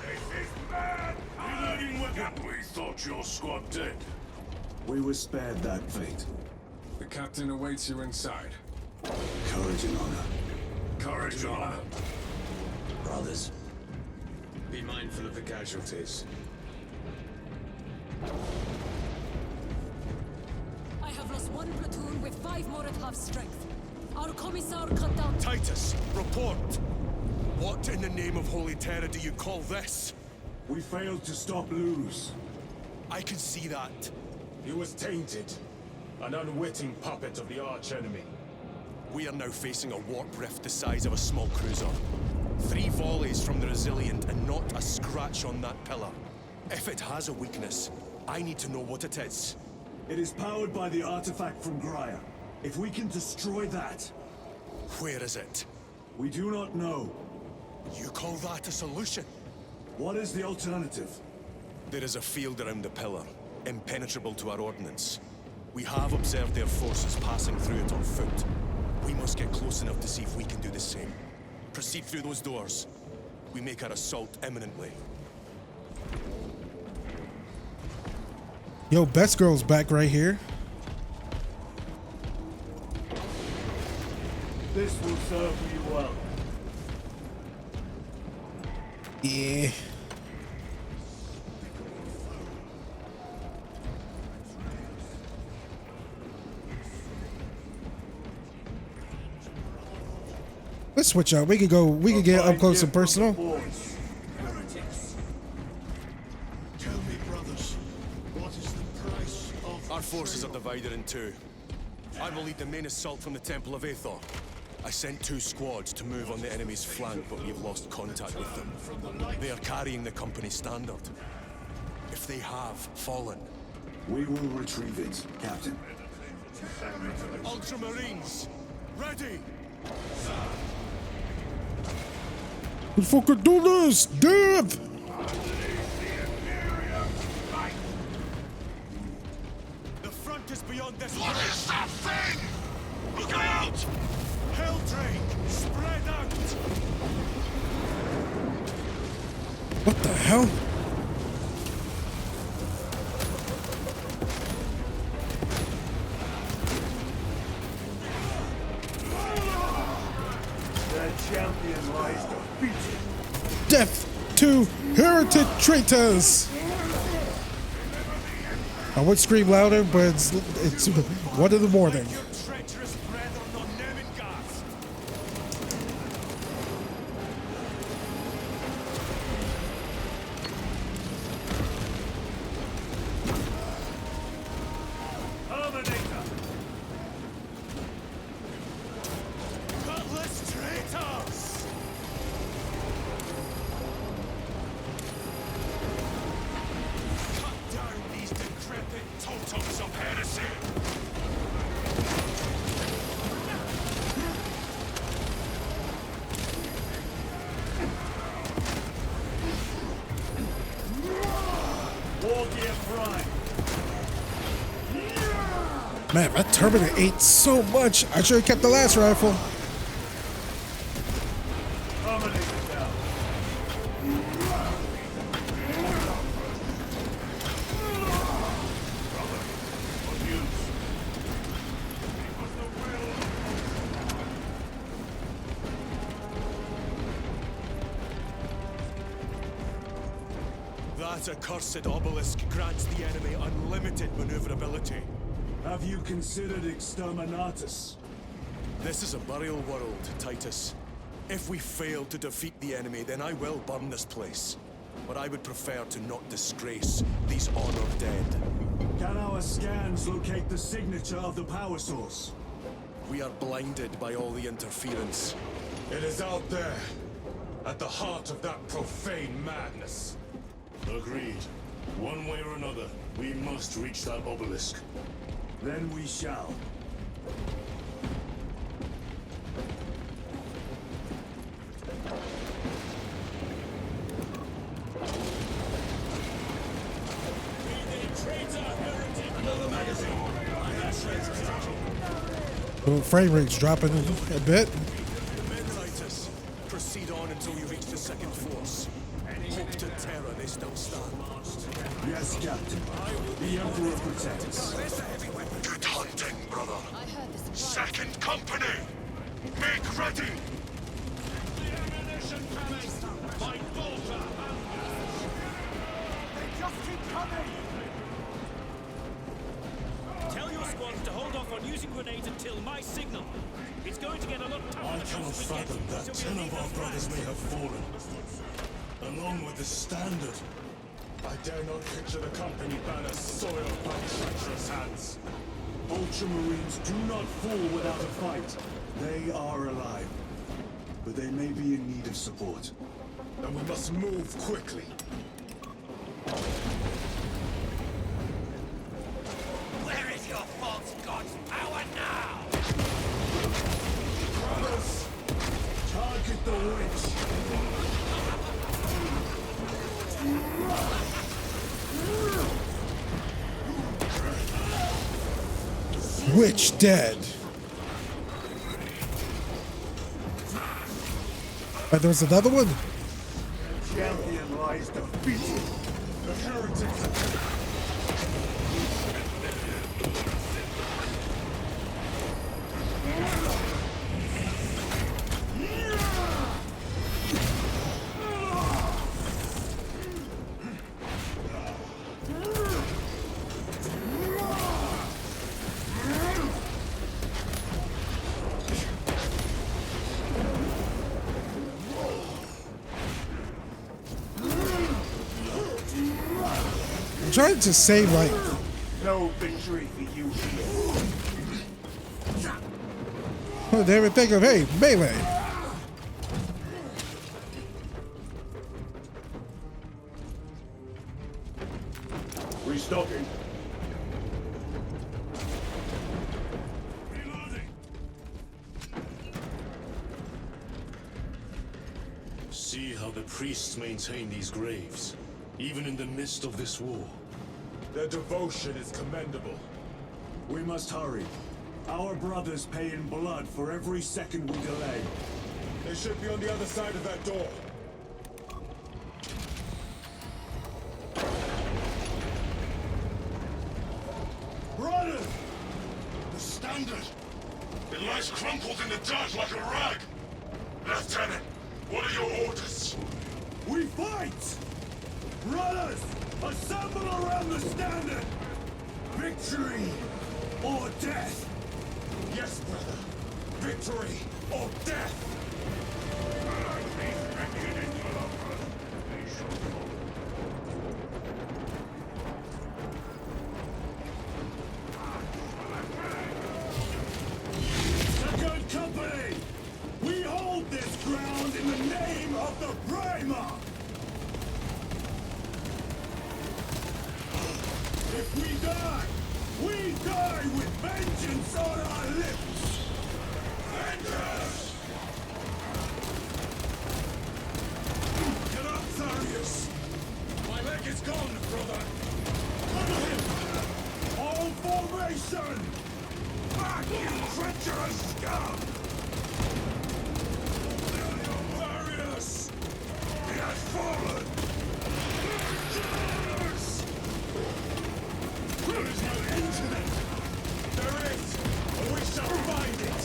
This is madness! want your squad dead.
We were spared that fate.
The captain awaits you inside.
Courage and honor.
Courage and honor.
Brothers.
Be mindful of the casualties.
I have lost one platoon with 5 more at half strength. Our commissar cut down.
Titus, report! What in the name of Holy Terror do you call this?
We failed to stop Luz.
I can see that.
He was tainted. An unwitting puppet of the arch-enemy.
We are now facing a warp rift the size of a small cruiser. 3 volleys from the Resilient and not a scratch on that pillar. If it has a weakness, I need to know what it is.
It is powered by the artifact from Graia. If we can destroy that...
Where is it?
We do not know.
You call that a solution?
What is the alternative?
There is a field around the pillar, impenetrable to our ordnance. We have observed their forces passing through it on foot. We must get close enough to see if we can do the same. Proceed through those doors. We make our assault imminently.
Yo, Best Girl's back right here.
This will serve you well.
Yeah. Let's switch up. We could go. We could get up close and personal.
Tell me, brothers, what is the price of...
Our forces are divided in 2. I will lead the main assault from the Temple of Aethor. I sent 2 squads to move on the enemy's flank, but we've lost contact with them. They are carrying the company standard. If they have fallen...
We will retrieve it, Captain.
Ultramarines! Ready!
Who fucking do this? Death!
The front is beyond this...
What is that thing? Look out!
Helldrake! Spread out!
What the hell?
Their champion lies defeated.
Death to heretic traitors! I would scream louder, but it's 1 in the morning.
Your treacherous brethren on Nemengas!
Terminator!
Gutless traitors! Cut down these decrepit totems of heresy!
War Gear Prime!
Man, that Terminator ate so much. I should have kept the last rifle.
Terminator down.
That accursed obelisk grants the enemy unlimited maneuverability.
Have you considered Exterminatus?
This is a burial world, Titus. If we fail to defeat the enemy, then I will burn this place. But I would prefer to not disgrace these honored dead.
Can our scans locate the signature of the power source?
We are blinded by all the interference.
It is out there, at the heart of that profane madness.
Agreed. One way or another, we must reach that obelisk.
Then we shall.
The frame rate's dropping a bit.
Titus, proceed Proceed on until you reach the second force. Hope to terror, they still stand.
Yes, Captain. The Emperor protects.
Good hunting, brother.
I heard the surprise.
Second company! Make ready!
The ammunition coming! My bolter! They just keep coming!
Tell your squads to hold off on using grenades until my signal. It's going to get a lot tougher.
I cannot fathom that 10 of our brothers may have fallen. Along with the standard.
I dare not picture the company banner soiled by treacherous hands.
Ultramarines do not fall without a fight. They are alive. But they may be in need of support.
And we must move quickly.
Where is your false god's power now?
Brothers! Target the witch!
Witch dead. And there was another one?
Champion lies defeated.
The heretics!
I'm trying to save like
No victory for you here.
they would think of, hey, melee.
Restocking.
See how the priests maintain these graves, even in the midst of this war.
Their devotion is commendable.
We must hurry. Our brothers pay in blood for every second we delay.
They should be on the other side of that door.
Brothers! The standard! It lies crumpled in the dirt like a rag! Lieutenant, what are your orders?
We fight! Brothers, assemble around the standard! Victory or death!
Yes, brother. Victory or death!
Second company! We hold this ground in the name of the Primer! If we die with vengeance on our lips! Vengeance!
Get up, Tharius! My leg is gone, brother! Cover him!
All formation!
Back, you treacherous scum!
Tharius!
He has fallen!
There is no end to them! There is! But we shall find it!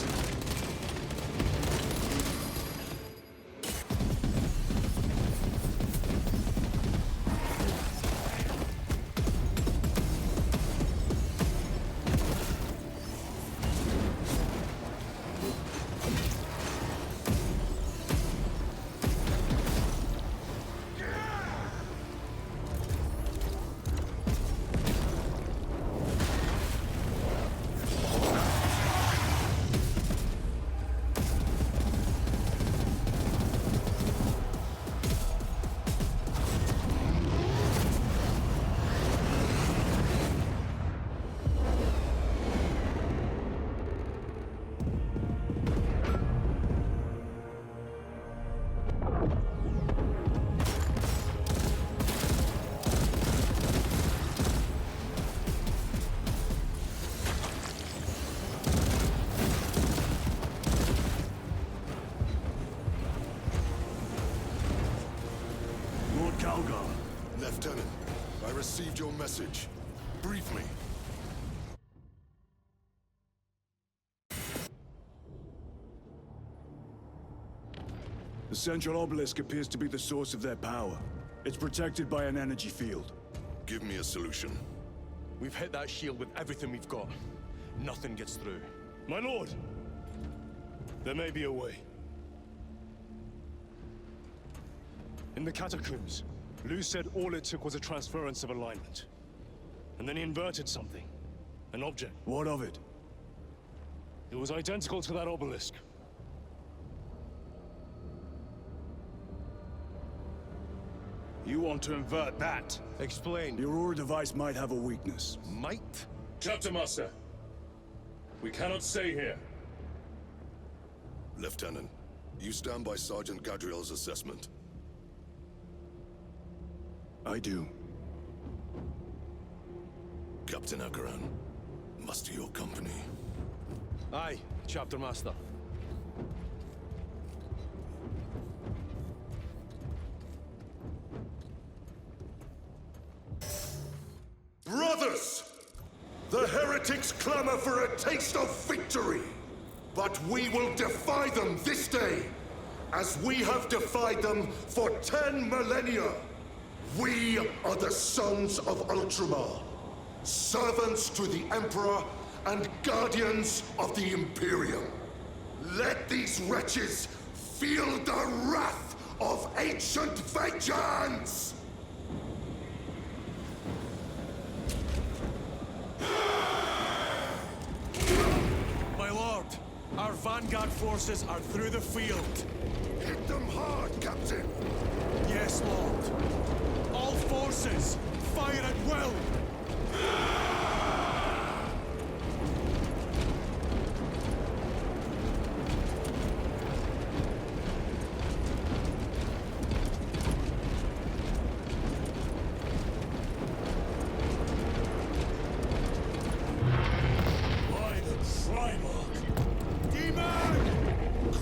Calgar.
Lieutenant, I received your message. Brief me.
The central obelisk appears to be the source of their power. It's protected by an energy field.
Give me a solution.
We've hit that shield with everything we've got. Nothing gets through.
My lord! There may be a way. In the catacombs, Lu said all it took was a transference of alignment. And then he inverted something. An object.
What of it?
It was identical to that obelisk.
You want to invert that?
Explain.
The Aurora device might have a weakness.
Might?
Chapter Master, we cannot stay here.
Lieutenant, you stand by Sergeant Gadriel's assessment.
I do.
Captain Akaran, muster your company.
Aye, Chapter Master.
Brothers! The heretics clamor for a taste of victory! But we will defy them this day, as we have defied them for 10 millennia! We are the sons of Ultramar, servants to the Emperor and guardians of the Imperium. Let these wretches feel the wrath of ancient vengeance!
My lord, our vanguard forces are through the field.
Hit them hard, Captain!
Yes, Lord. All forces, fire at will!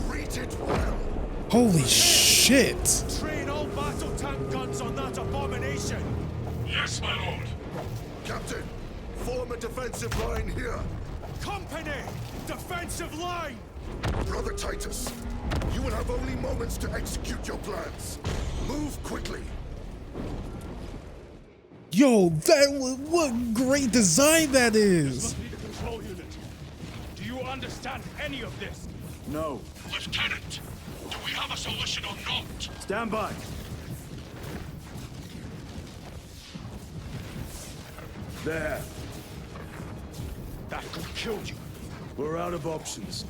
Greet it well!
Holy shit!
Train all battle tank guns on that abomination!
Yes, my lord! Captain, form a defensive line here!
Company! Defensive line!
Brother Titus, you will have only moments to execute your plans. Move quickly!
Yo, what great design that is!
Must be the control unit. Do you understand any of this?
No.
Lieutenant, do we have a solution or not?
Stand by. There.
That could kill you.
We're out of options.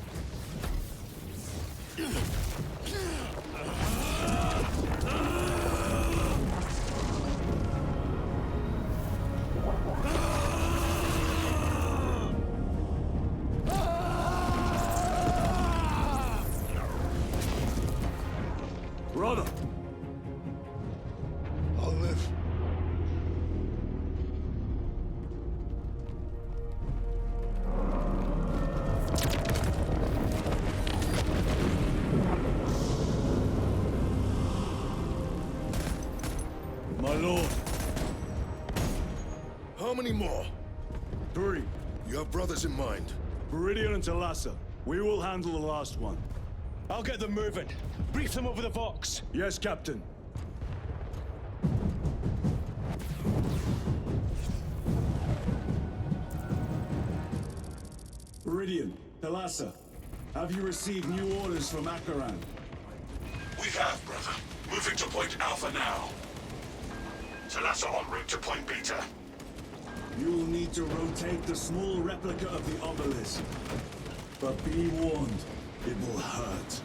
Brother!
I'll live.
My lord.
How many more?
3.
You have brothers in mind.
Viridian and Talassa. We will handle the last one.
I'll get them moving. Brief them over the Vox.
Yes, Captain. Viridian, Talassa, have you received new orders from Akaran?
We have, brother. Moving to Point Alpha now. Talassa en route to Point Beta.
You'll need to rotate the small replica of the obelisk. But be warned, it will hurt.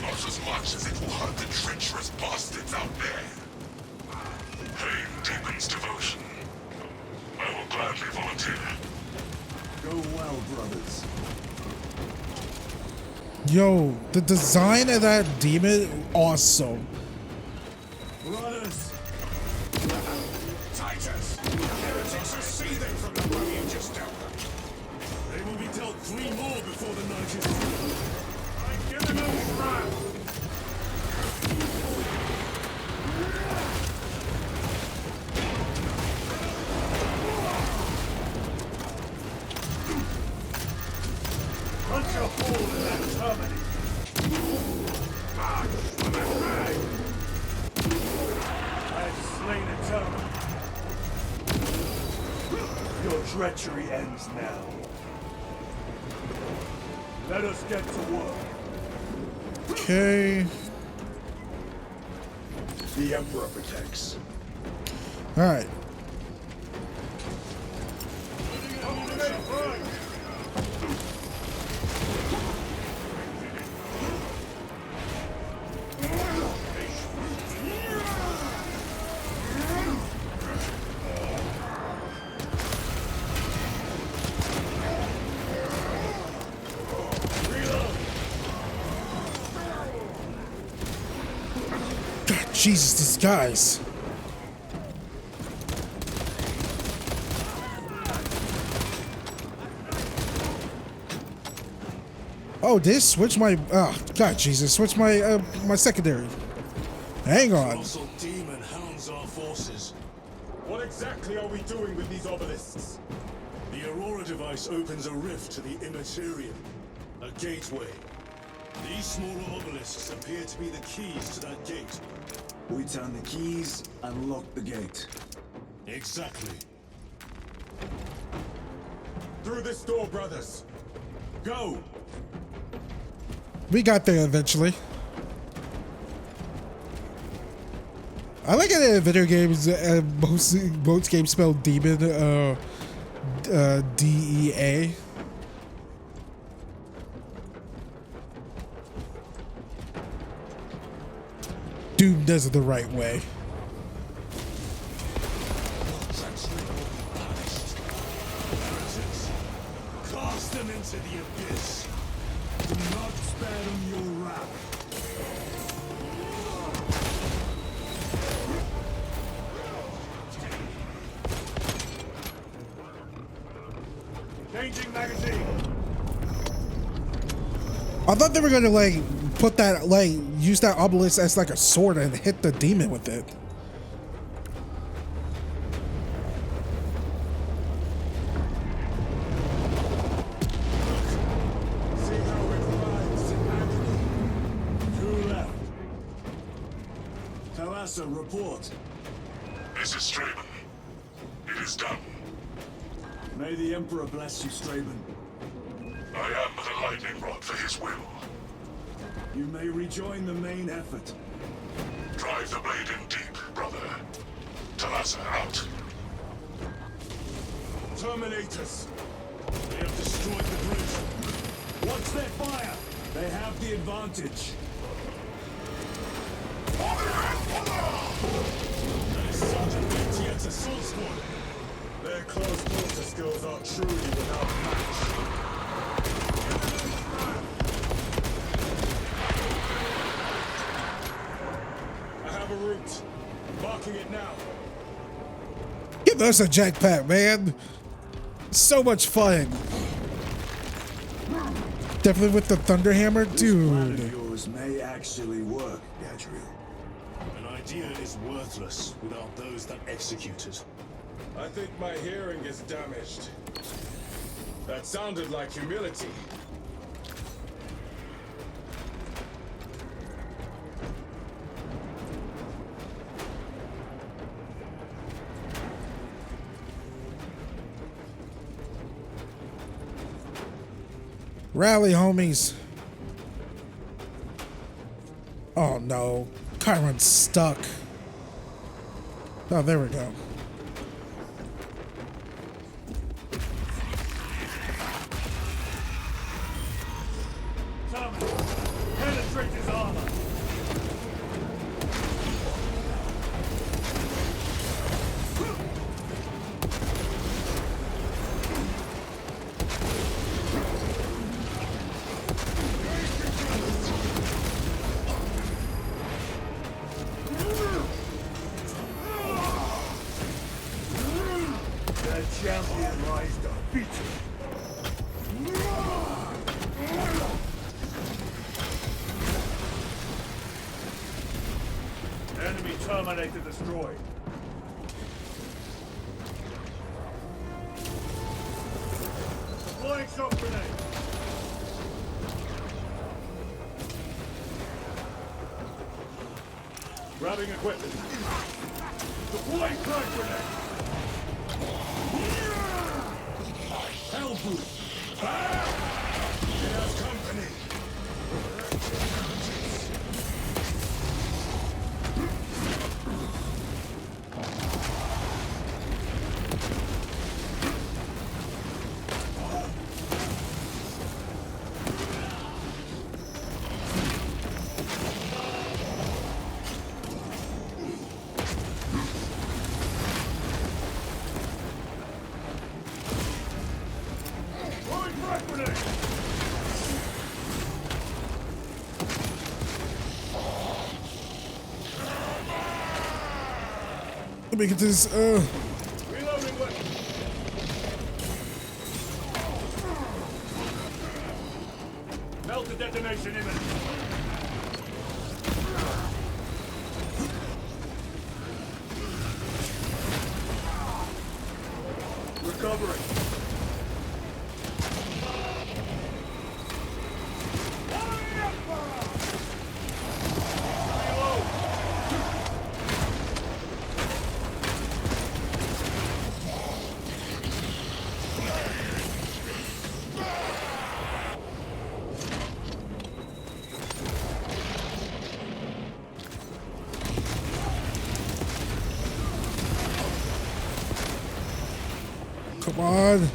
Not as much as it will hurt the treacherous bastards out there. Pain deepens devotion. I will gladly volunteer.
Go well, brothers.
Yo, the design of that demon, awesome.
Brothers!
Titus! The heretics are seething from the blow you just dealt them.
They will be dealt 3 more before the night is through.
I'm giving them wrath!
treachery ends now. Let us get to work.
Okay.
The Emperor protects.
All right. God, Jesus, these guys. Oh, did switch my? Oh, God, Jesus, switch my my secondary. Hang on.
Colossal demon hounds our forces. What exactly are we doing with these obelisks? The Aurora device opens a rift to the Immaterium, a gateway. These smaller obelisks appear to be the keys to that gate.
We turn the keys and lock the gate.
Exactly. Through this door, brothers. Go!
We got there eventually. I like it in video games. Most games spell demon DEA. Doom does it the right way.
Cast them into the abyss.
Do not spare them your wrath. Changing magazine.
I thought they were gonna like put that use that obelisk as like a sword and hit the demon with it.
Report.
This is Straven. It is done.
May the Emperor bless you, Straven.
I am but a lightning rod for his will.
You may rejoin the main effort.
Drive the blade in deep, brother. Talassa out.
Terminators. They have destroyed the bridge. Watch their fire. They have the advantage.
That is Sergeant Baytuh's assault squad. Their close quarter skills are truly without match. I have a route. Marking it now.
Give us a jetpack, man. So much fun. Definitely with the Thunderhammer,
Plan of
dude.
yours may actually work, Gadriel.
An idea is worthless without those that execute it. I think my hearing is damaged. That sounded like humility.
Rally, homies. Oh no. Chiron's stuck. Oh, there we go.
Penetrate his armor. The champion lies defeated. Enemy Terminator destroyed. Deploying shock grenade. Grabbing equipment. Deploying frag grenade.
It has company.
Let me get this.
Reloading weapon. Melt the detonation imminent. Recovering.
Come on.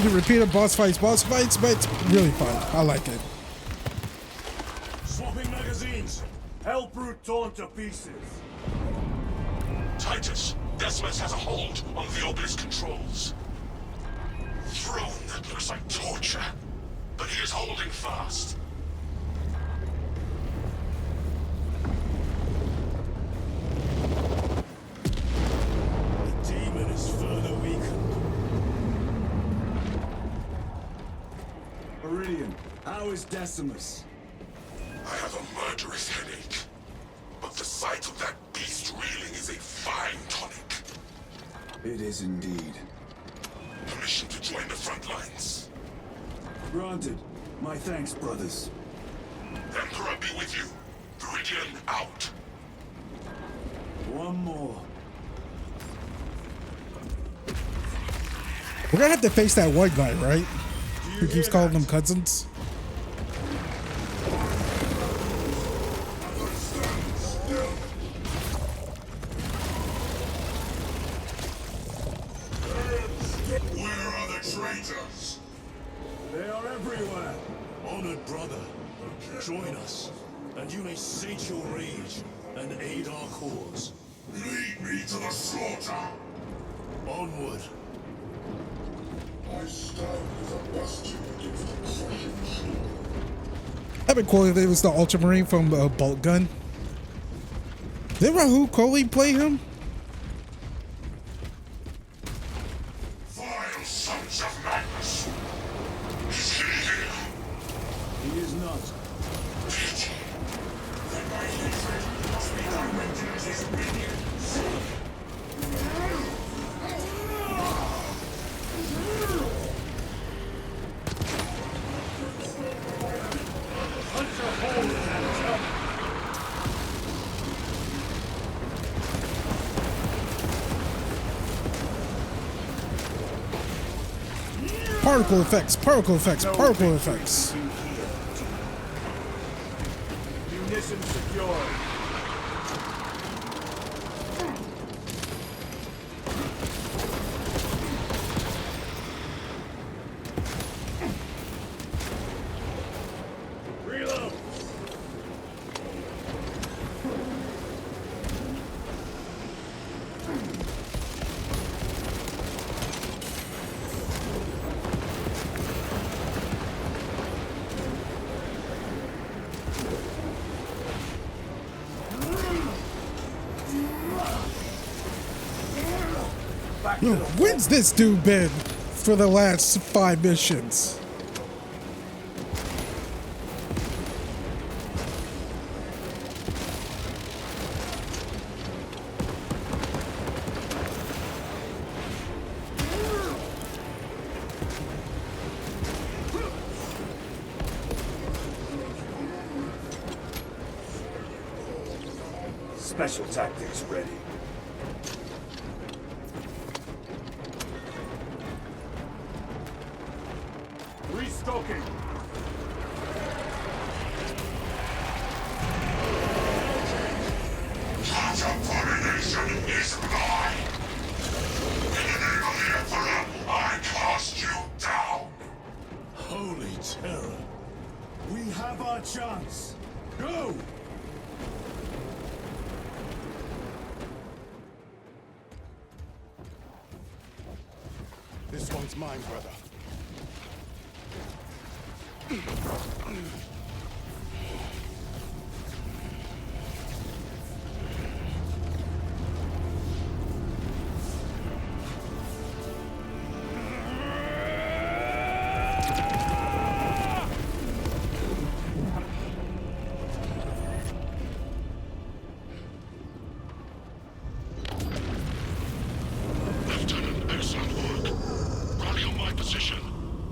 Repeated boss fights, but it's really fun. I like it.
Swapping magazines. Hellbrute torn to pieces.
Titus, Decimus has a hold on the obelisk controls. Throne that looks like torture, but he is holding fast.
The demon is further weakened. Meridian, how is Decimus?
I have a murderous headache, but the sight of that beast reeling is a fine tonic.
It is indeed.
Permission to join the front lines.
Granted. My thanks, brothers.
Emperor be with you. Meridian out.
One more.
We're gonna have to face that one guy, right? Who keeps calling them cousins?
Where are the traitors?
They are everywhere.
Honored brother, join us, and you may sate your rage and aid our cause.
Lead me to the slaughter.
Onward.
I stand as a bastion against the crushing storm.
That'd be cool if it was the Ultramarine from Bolt Gun. Did Rahul Kohli play him?
Vile sons of madness. Is he here?
He is not.
Pity. Then my hatred must be directed at his minions.
Particle effects, particle effects, particle effects.
Munitions secured. Reload. back to the
When's this dude been for the last 5 missions?
Special tactics ready. Restocking.
Abomination is mine! In the name of the Emperor, I cast you down!
Holy terror. We have our chance. Go!
This one's mine, brother.
Lieutenant Exxon, rally on my position.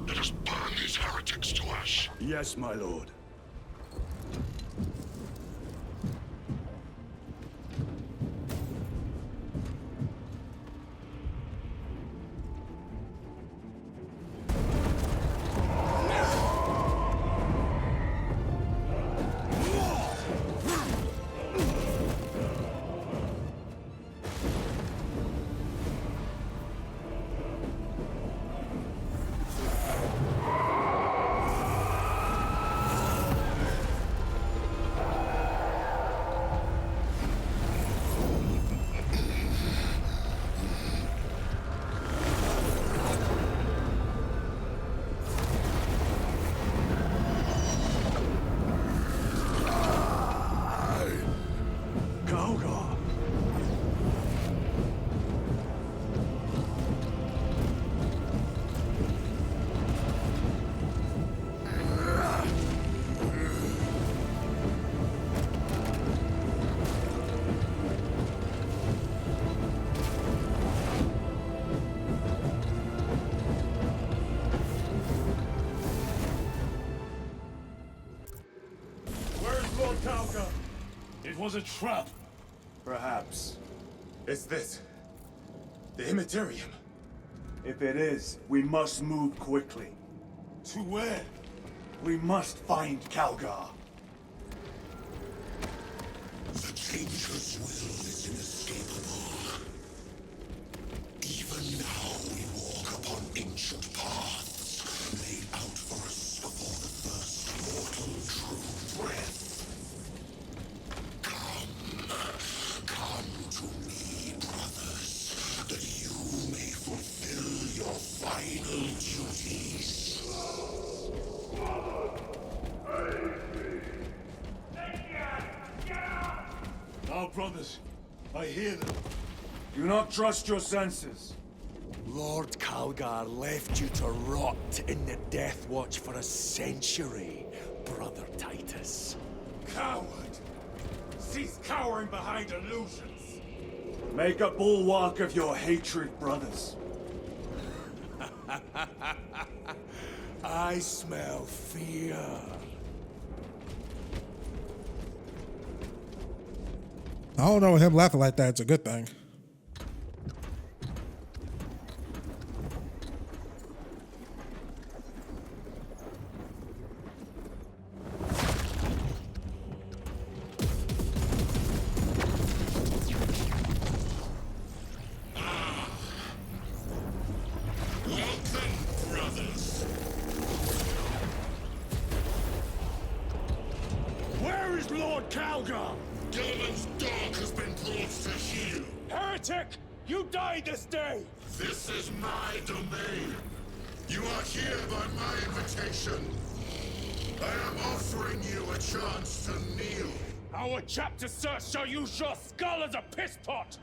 Let us burn these heretics to ash.
Yes, my lord.
It was a trap.
Perhaps.
Is this the Immaterium?
If it is, we must move quickly.
To where?
We must find Calgar.
The Changer's will is inescapable. Even now we walk upon ancient paths, laid out for us before the first mortal true breath. Come to me, brothers, that you may fulfill your final duties.
Our brothers, I hear them.
Do not trust your senses.
Lord Calgar left you to rot in the Death Watch for a century, Brother Titus.
Coward! Cease cowering behind illusions!
Make a bulwark of your hatred, brothers.
I smell fear.
I don't know, him laughing like that, it's a good thing.
Where is Lord Calgar?
Gilliman's dog has been brought to heel.
Heretic! You die this day!
This is my domain. You are here by my invitation. I am offering you a chance to kneel.
Our chapter, sir, shall use your skull as a piss pot!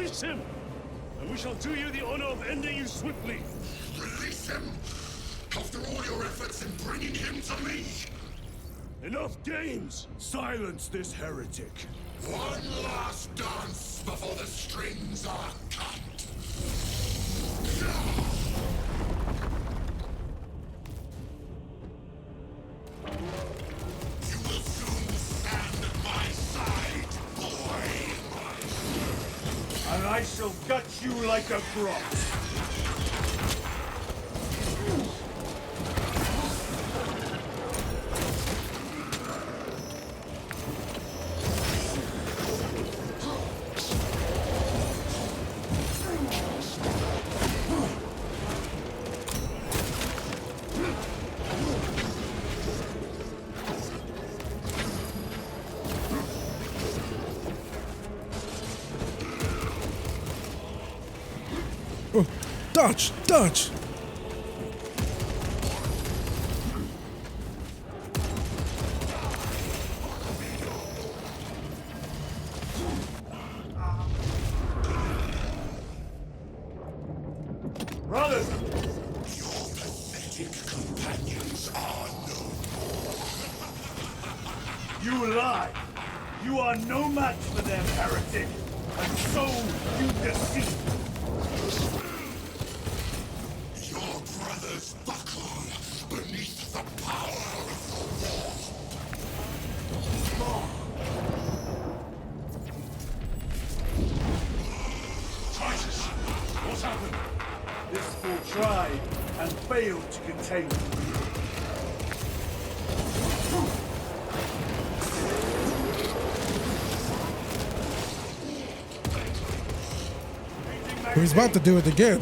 Release him, and we shall do you the honor of ending you swiftly.
Release him! After all your efforts in bringing him to me!
Enough games! Silence this heretic.
One last dance before the strings are cut! You will soon stand at my side, boy!
And I shall gut you like a grot.
Oh, dodge, dodge.
Brothers!
Your pathetic companions are no
You lie! You are no match for them, heretic! And so you deceive!
Your brothers buckle beneath the power of the war.
Jesus! What's happened? This fool tried and failed to contain them.
He's about to do it again.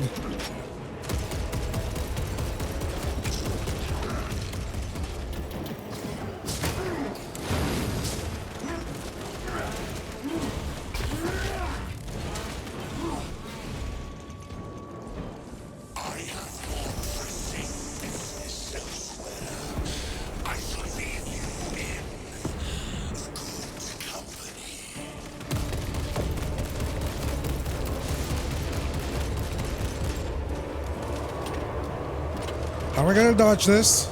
I have more pressing business elsewhere. I shall leave you in good company.
How are we gonna dodge this?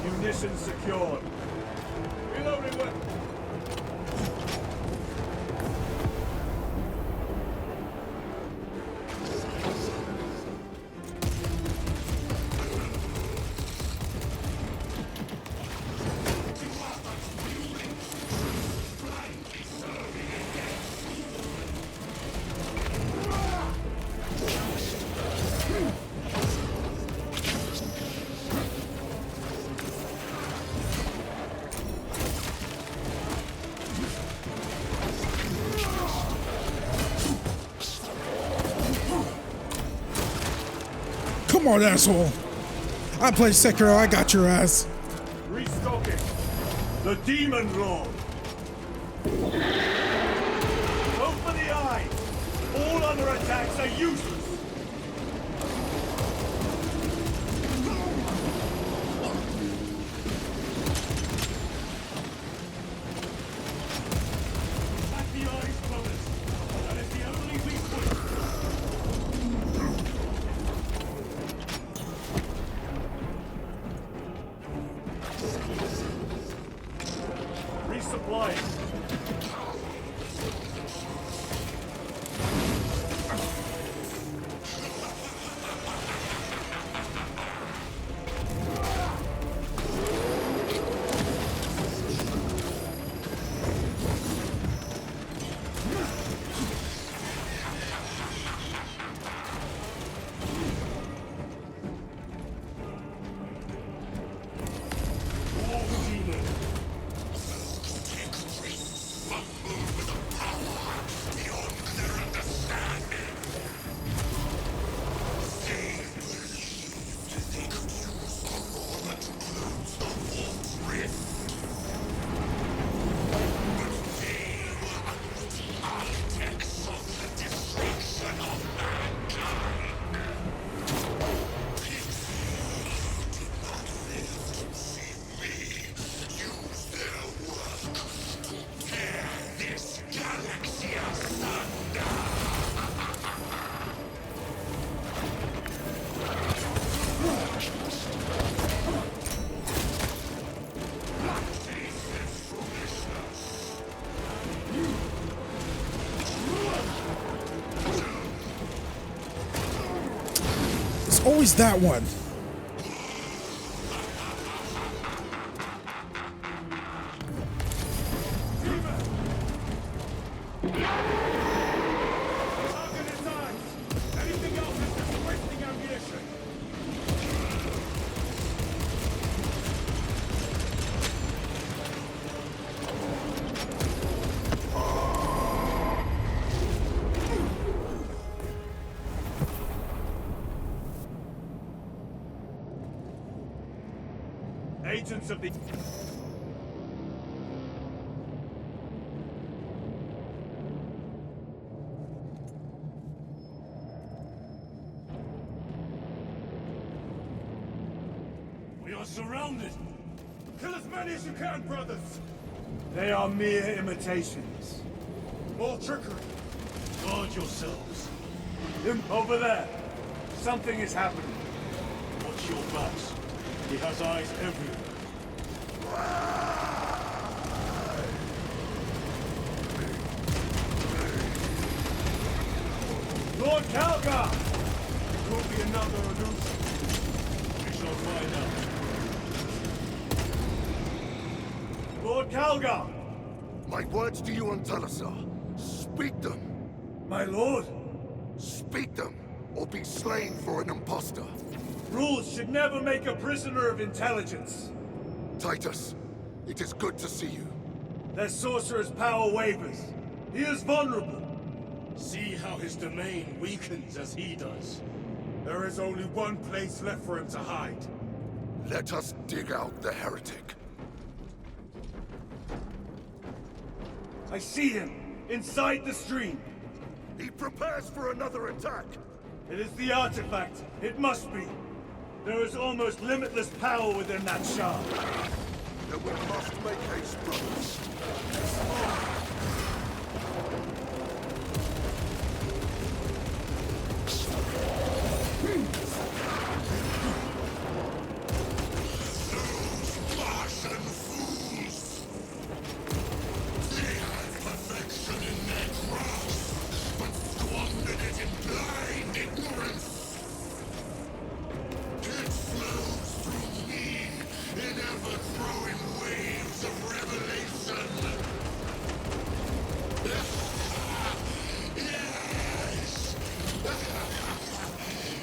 Munitions secured. Reloading weapon.
Come on, asshole. I play Sekiro, I got your ass.
Restocking. The Demon Lord. Go for the eye. All other attacks are useless. Attack the eyes, brothers. That is the only weak point. Resupplying. All demons.
Take great
It's always that one.
Anything else is just wasting ammunition. Agents of the... We are surrounded! Kill as many as you can, brothers! They are mere imitations. More trickery. Guard yourselves. Him over there. Something is happening. Watch your backs. He has eyes everywhere. Lord Calgar! It will be another illusion. We shall find out. Lord Calgar!
My words to you on Talasar. Speak them.
My lord,
Speak them, or be slain for an impostor.
rules should never make a prisoner of intelligence.
Titus, it is good to see you.
Their sorcerer's power wavers. He is vulnerable.
See how his domain weakens as he does. There is only one place left for him to hide.
Let us dig out the heretic.
I see him, inside the stream.
He prepares for another attack.
It is the artifact. It must be. There is almost limitless power within that shard.
Then we must make haste, brothers.
Spartan fools! They had perfection in their grasp, but squandered it in blind ignorance. It flows through me in ever-growing waves of revelation. Yes!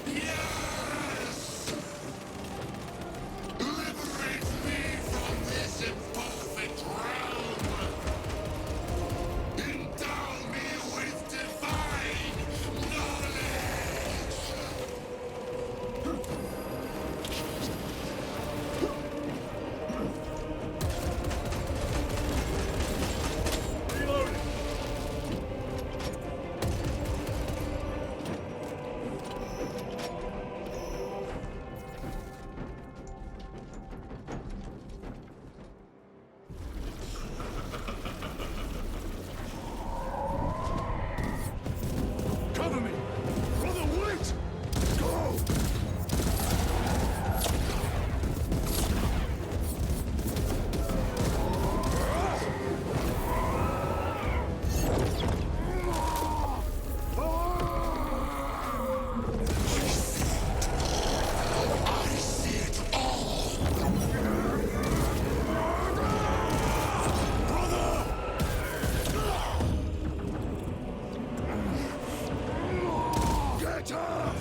Yes! Liberate me from this imperfect realm! Endow me with divine knowledge!
Reloading.
Cover me! Brother, wait! Go!
I see it all!
Get up!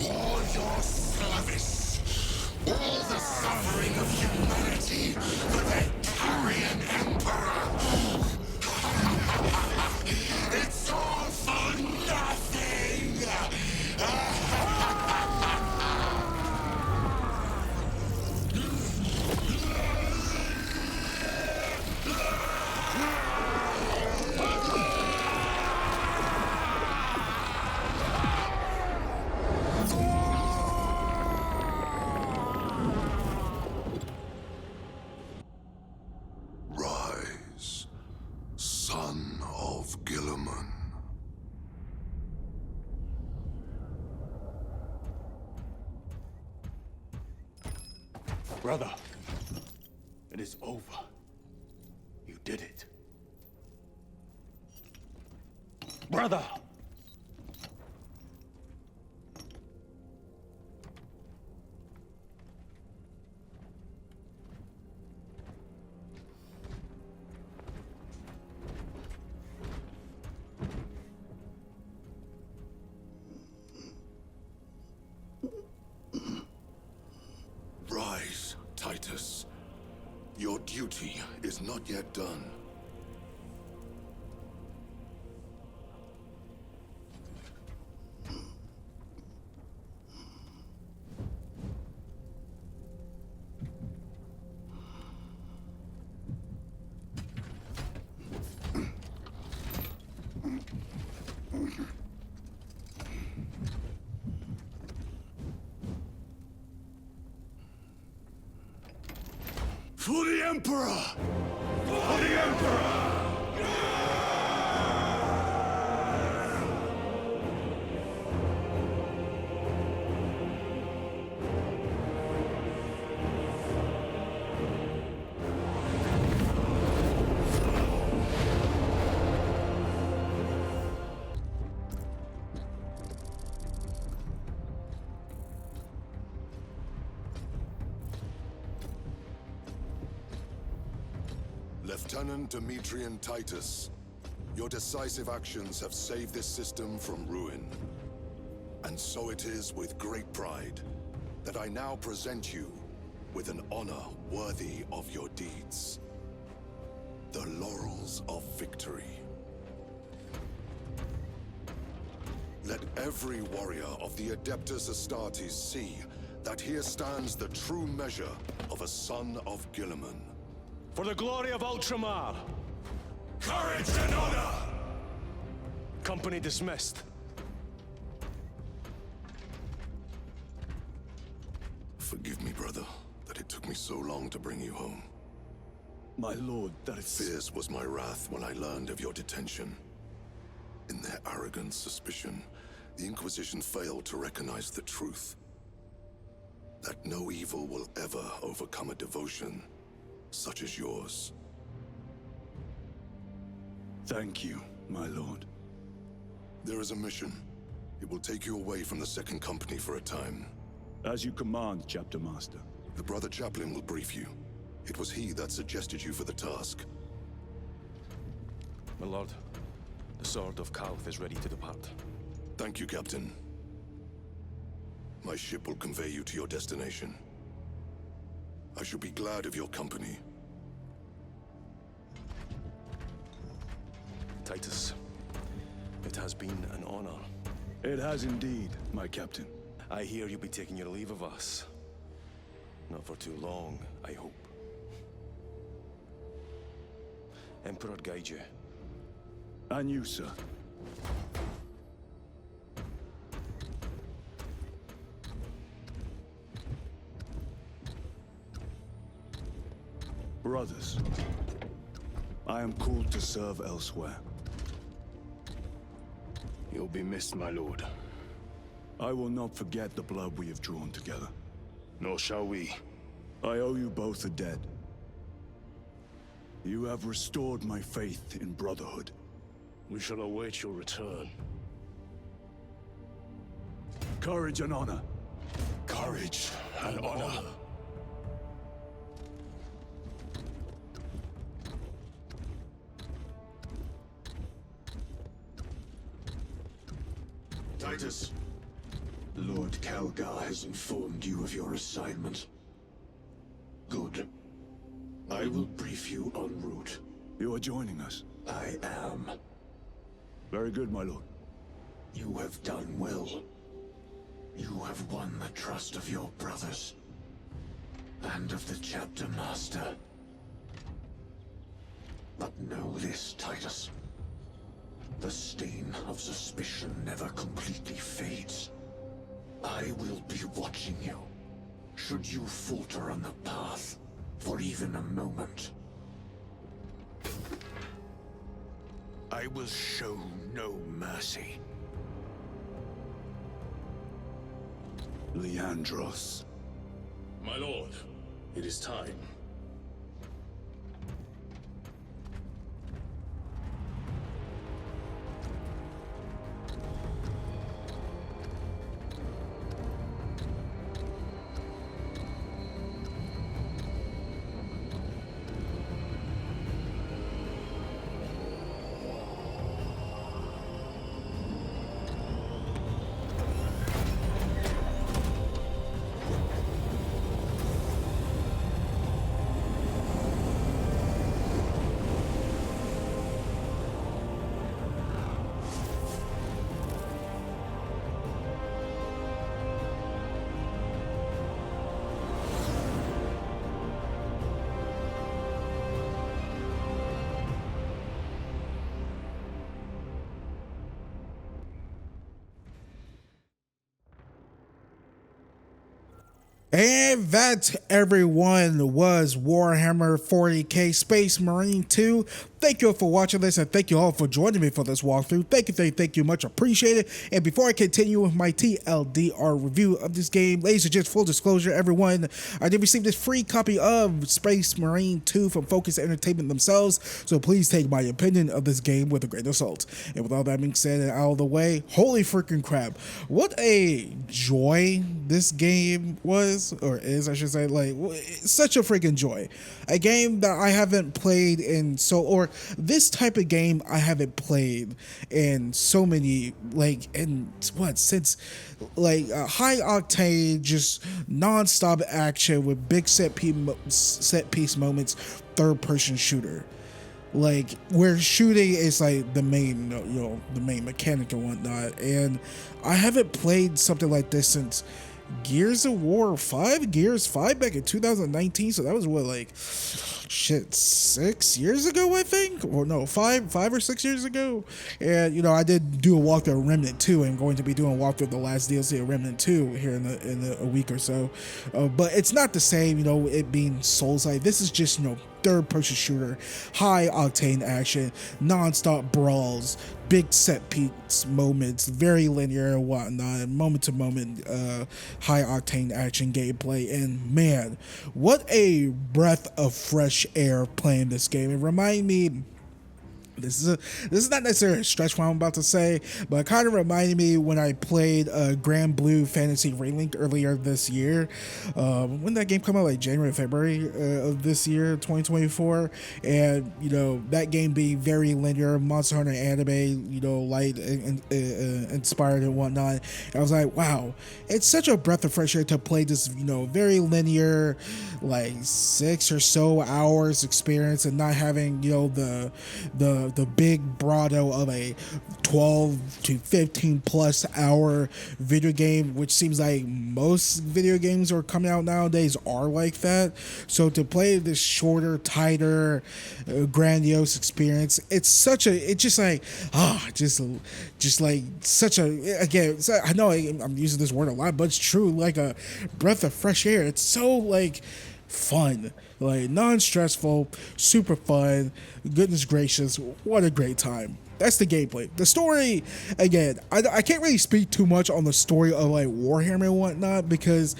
All your service, all the suffering of humanity for their carrion emperor. It's all for nothing!
Rise, son of Gilliman.
Brother, it is over. You did it. Brother,
not yet done. For the Emperor! For the Emperor! Lieutenant Demetrian Titus, your decisive actions have saved this system from ruin. And so it is with great pride that I now present you with an honor worthy of your deeds. The Laurels of Victory. Let every warrior of the Adeptus Astartes see that here stands the true measure of a son of Guilliman.
For the glory of Ultramar!
Courage and honor!
Company dismissed.
Forgive me, brother, that it took me so long to bring you home.
My lord, that is...
Fierce was my wrath when I learned of your detention. In their arrogant suspicion, the Inquisition failed to recognize the truth. That no evil will ever overcome a devotion such as yours.
Thank you, my lord.
There is a mission. It will take you away from the Second Company for a time.
As you command, Chapter Master.
The Brother Chaplain will brief you. It was he that suggested you for the task.
My lord, the Sword of Kalth is ready to depart.
Thank you, Captain. My ship will convey you to your destination. I shall be glad of your company.
Titus, it has been an honor.
It has indeed, my captain.
I hear you'll be taking your leave of us. Not for too long, I hope. Emperor guide you.
And you, sir. Brothers, I am called to serve elsewhere.
You'll be missed, my lord.
I will not forget the blood we have drawn together.
Nor shall we.
I owe you both a debt. You have restored my faith in brotherhood.
We shall await your return.
Courage and honor.
Courage and honor.
Titus, Lord Calgar has informed you of your assignment. Good. I will brief you en route.
You are joining us.
I am.
Very good, my lord.
You have done well. You have won the trust of your brothers. And of the Chapter Master. But know this, Titus. The stain of suspicion never completely fades. I will be watching you. Should you falter on the path, for even a moment. I will show no mercy.
Leandros.
My lord, it is time.
And that, everyone, was Warhammer 40k Space Marine 2. Thank you all for watching this, and thank you all for joining me for this walkthrough. Thank you, much appreciated. And before I continue with my TLDR review of this game, ladies and gents, full disclosure, everyone, I did receive this free copy of Space Marine 2 from Focus Entertainment themselves, so please take my opinion of this game with a grain of salt. And with all that being said and out of the way, holy freaking crap, what a joy this game was, or is, I should say. Like, such a freaking joy. A game that I haven't played in this type of game I haven't played in so many, like, since high octane, just non-stop action with big set piece moments, third person shooter. Like, where shooting is like the main, the main mechanic and whatnot. And I haven't played something like this since Gears of War 5, Gears 5 back in 2019. So that was what, like, shit, 6 years ago, I think, or no, 5 or 6 years ago. And I did do a walkthrough of Remnant 2, and going to be doing a walkthrough of the last DLC of Remnant 2 here in a week or so. But it's not the same, it being Souls-like. This is just third person shooter, high octane action, non-stop brawls, big set piece moments, very linear and whatnot, moment to moment high octane action gameplay. And man, what a breath of fresh air playing this game. It reminded me, this is not necessarily a stretch what I'm about to say, but it kind of reminded me when I played Grand Blue Fantasy Relink earlier this year. When that game come out, like January, February of this year, 2024, and that game being very linear, Monster Hunter anime, light and inspired and whatnot. And I was like, wow, it's such a breath of fresh air to play this, very linear, like 6 or so hours experience, and not having the big brado of a 12 to 15 plus hour video game, which seems like most video games are coming out nowadays are like that. So to play this shorter, tighter, grandiose experience, just like such a, again, I know I'm using this word a lot, but it's true, like a breath of fresh air. It's so like fun, like non-stressful, super fun. Goodness gracious, what a great time. That's the gameplay. The story, again, I can't really speak too much on the story of like Warhammer and whatnot, because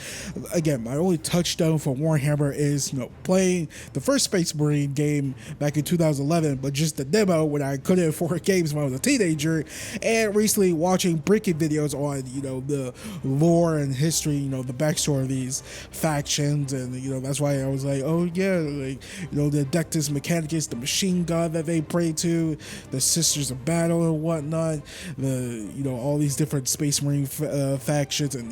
again, my only touchstone for Warhammer is playing the first Space Marine game back in 2011, but just the demo when I couldn't afford games when I was a teenager, and recently watching breaking videos on the lore and history, the backstory of these factions. And that's why I was like, oh yeah, like the Adeptus Mechanicus, the machine god that they pray to, the Sisters of Battle and whatnot, the all these different Space Marine factions, and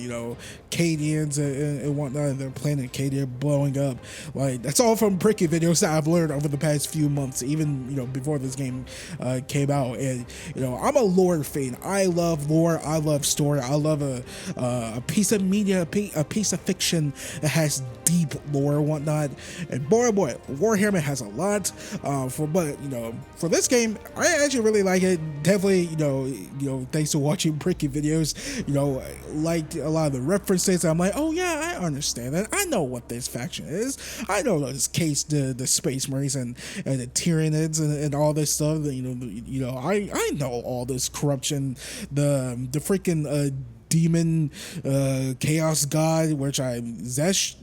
Cadians and whatnot, and their planet Acadia blowing up. Like, that's all from breaking videos that I've learned over the past few months, even before this game came out. And I'm a lore fan. I love lore, I love story, I love a piece of media, a piece of fiction that has deep lore and whatnot. And boy oh boy, Warhammer has a lot. But for this game, I actually really like it. Definitely, thanks to watching breaking videos, liked a lot of the references. I'm like, oh yeah, I understand that. I know what this faction is. I know this case, the Space Marines and the Tyranids and all this stuff. I know all this corruption, the freaking demon chaos god, which that's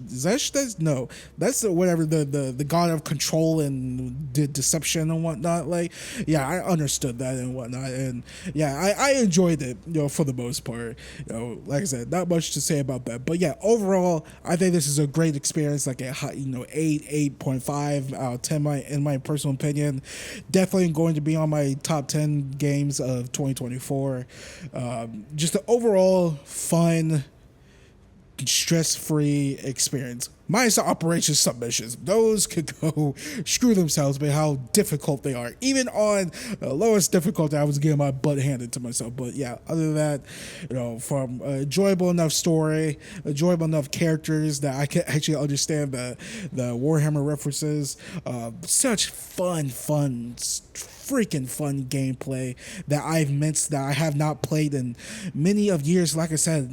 whatever, the god of control and deception and whatnot. Like, yeah, I understood that and whatnot, and yeah, I enjoyed it, for the most part. Like I said, not much to say about that, but yeah, overall, I think this is a great experience, like a 8.5 out of 10 in my personal opinion. Definitely going to be on my top 10 games of 2024. Just the overall fun, stress-free experience. minus the operation submissions. Those could go screw themselves by how difficult they are. Even on the lowest difficulty, I was getting my butt handed to myself. But yeah, other than that, from enjoyable enough story, enjoyable enough characters that I can actually understand the Warhammer references. Such freaking fun gameplay that I've missed, that I have not played in many of years. Like I said,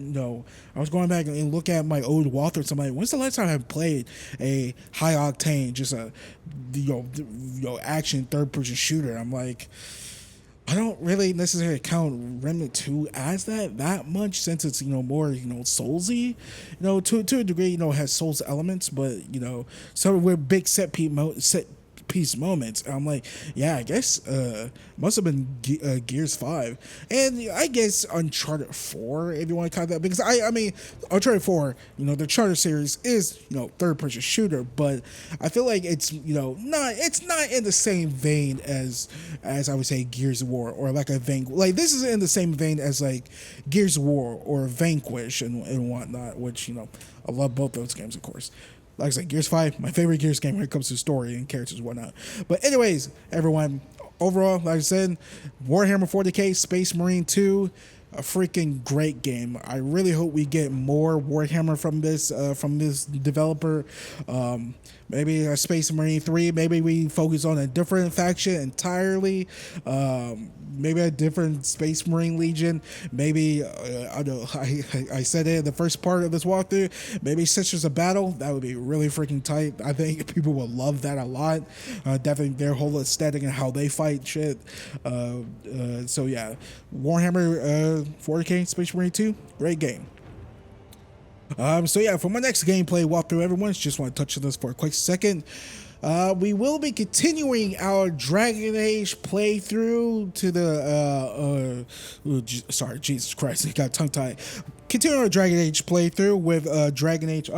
I was going back and look at my old walkthroughs. I'm like, when's the last time I played a high octane, just a action third person shooter? I'm like, I don't really necessarily count Remnant 2 as that much, since it's more Soulsy, to a degree, has Souls elements, but some with big set piece moments. And I'm like, yeah, I guess must have been Gears 5, and I guess Uncharted 4, if you want to count that, because I mean Uncharted 4, the Charter series is third person shooter, but I feel like it's not in the same vein as I would say Gears of War, or like like this is in the same vein as like Gears of War or Vanquish and whatnot, which I love both those games, of course. Like I said, Gears 5, my favorite Gears game when it comes to story and characters and whatnot. But anyways, everyone, overall, like I said, Warhammer 40k, Space Marine 2, a freaking great game. I really hope we get more Warhammer from this developer. Maybe a Space Marine 3. Maybe we focus on a different faction entirely. Maybe a different Space Marine Legion. Maybe I said it in the first part of this walkthrough. Maybe Sisters of Battle. That would be really freaking tight. I think people will love that a lot. Definitely their whole aesthetic and how they fight shit. So yeah, Warhammer 40k, Space Marine 2, great game. So yeah, for my next gameplay walkthrough, everyone, just want to touch on this for a quick second. We will be continuing our Dragon Age playthrough to the sorry, Jesus Christ, I got tongue tied. Continuing our Dragon Age playthrough with Dragon Age.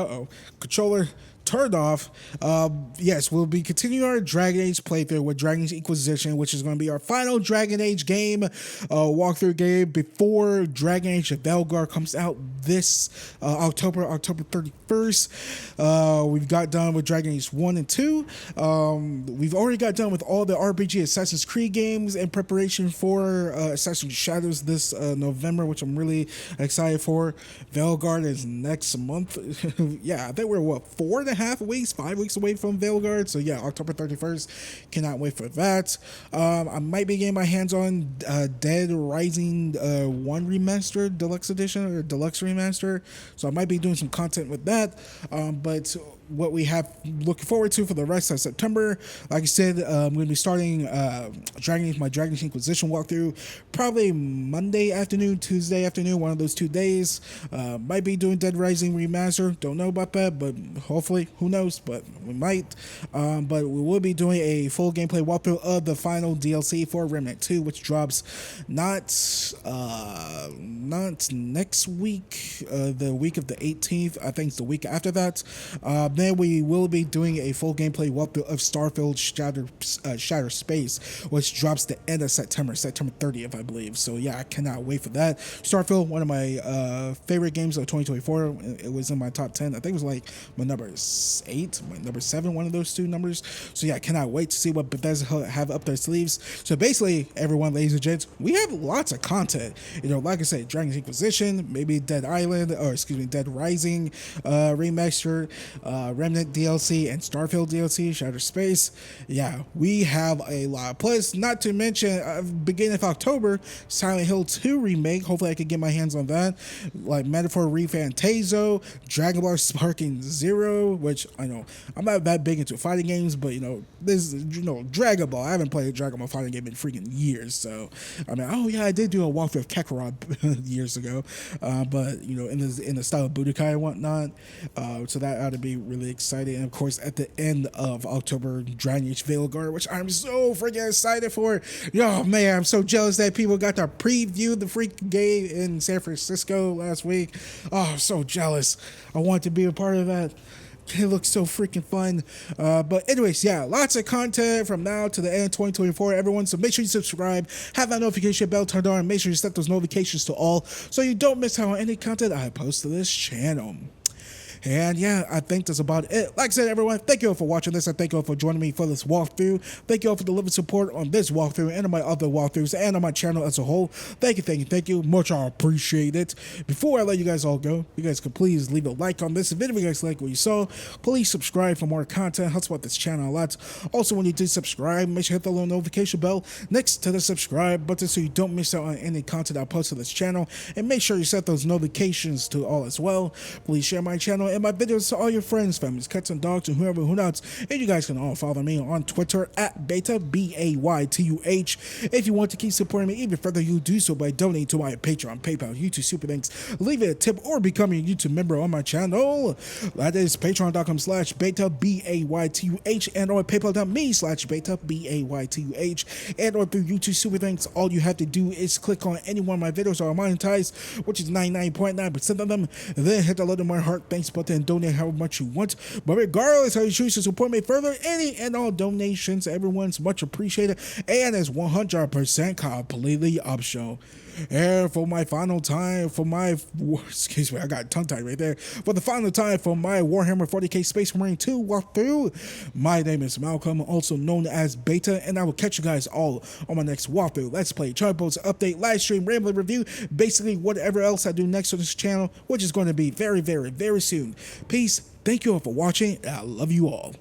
Controller turned off. Yes, we'll be continuing our Dragon Age playthrough with Dragon Age Inquisition, which is going to be our final Dragon Age game, walkthrough game before Dragon Age Velgar comes out this October 31st. We've got done with Dragon Age 1 and 2. We've already got done with all the RPG Assassin's Creed games in preparation for Assassin's Shadows this November, which I'm really excited for. Velgar is next month. Yeah, I think we're 5 weeks away from Veilguard. So yeah, October 31st. Cannot wait for that. I might be getting my hands on Dead Rising 1 Remastered Deluxe Edition or Deluxe Remaster. So I might be doing some content with that. But what we have looking forward to for the rest of September, like I said, I'm going to be starting my Dragon Age Inquisition walkthrough probably Monday afternoon, Tuesday afternoon, one of those 2 days. Might be doing Dead Rising Remaster, don't know about that, but hopefully, who knows, but we might. But we will be doing a full gameplay walkthrough of the final DLC for Remnant 2, which drops not next week, the week of the 18th, I think it's the week after that. Then we will be doing a full gameplay walkthrough of Starfield Shattered Space, which drops the end of September 30th, I believe. So yeah, I cannot wait for that. Starfield, one of my favorite games of 2024. It was in my top 10. I think it was like my number 8, my number 7, one of those two numbers. So yeah, I cannot wait to see what Bethesda have up their sleeves. So basically, everyone, ladies and gents, we have lots of content. Like I said, Dragon's Inquisition, maybe Dead Rising remaster, Remnant DLC, and Starfield DLC, Shattered Space. Yeah, we have a lot. Plus, not to mention, beginning of October, Silent Hill 2 remake. Hopefully, I can get my hands on that. Like Metaphor Refantazo, Dragon Ball Sparking Zero, which I know I'm not that big into fighting games, but this Dragon Ball. I haven't played a Dragon Ball fighting game in freaking years. So I mean, oh yeah, I did do a walkthrough of Kakarot years ago, but in the style of Budokai and whatnot. So that ought to be really exciting. And of course, at the end of October, Dragon Age Veilguard, which I'm so freaking excited for. Yo, man, I'm so jealous that people got to preview the freaking game in San Francisco last week. Oh, I'm so jealous. I want to be a part of that. It looks so freaking fun. But anyways, yeah, lots of content from now to the end of 2024, everyone. So make sure you subscribe, have that notification bell turned on, and make sure you set those notifications to all so you don't miss out on any content I post to this channel. And yeah, I think that's about it. Like I said, everyone, thank you all for watching this. I thank you all for joining me for this walkthrough. Thank you all for delivering support on this walkthrough and on my other walkthroughs and on my channel as a whole. Thank you, thank you, thank you. Much I appreciate it. Before I let you guys all go, you guys can please leave a like on this video if you guys like what you saw. Please subscribe for more content. Helps out this channel a lot. Also, when you do subscribe, make sure you hit the little notification bell next to the subscribe button so you don't miss out on any content I post to this channel. And make sure you set those notifications to all as well. Please share my channel and my videos to all your friends, families, cats, and dogs, and whoever who knows. And you guys can all follow me on Twitter at Baytuh, B-A-Y-T-U-H. If you want to keep supporting me even further, you do so by donating to my Patreon, PayPal, YouTube Super Thanks, leave it a tip, or becoming a YouTube member on my channel. That is patreon.com/Baytuh, B-A-Y-T-U-H, and or paypal.me/Baytuh, B-A-Y-T-U-H, and or through YouTube Super Thanks. All you have to do is click on any one of my videos that are monetized, which is 99.9% of them, then hit the little more heart thanks button and donate however much you want. But regardless how you choose to support me further, any and all donations, everyone's much appreciated and is 100% completely optional. And for my final time, excuse me, I got tongue tied right there. For the final time for my Warhammer 40k Space Marine 2 walkthrough, my name is Malcolm, also known as Baytuh, and I will catch you guys all on my next walkthrough, Let's Play, chart post, update, live stream, rambling review, basically whatever else I do next on this channel, which is going to be very, very, very soon. Peace. Thank you all for watching, and I love you all.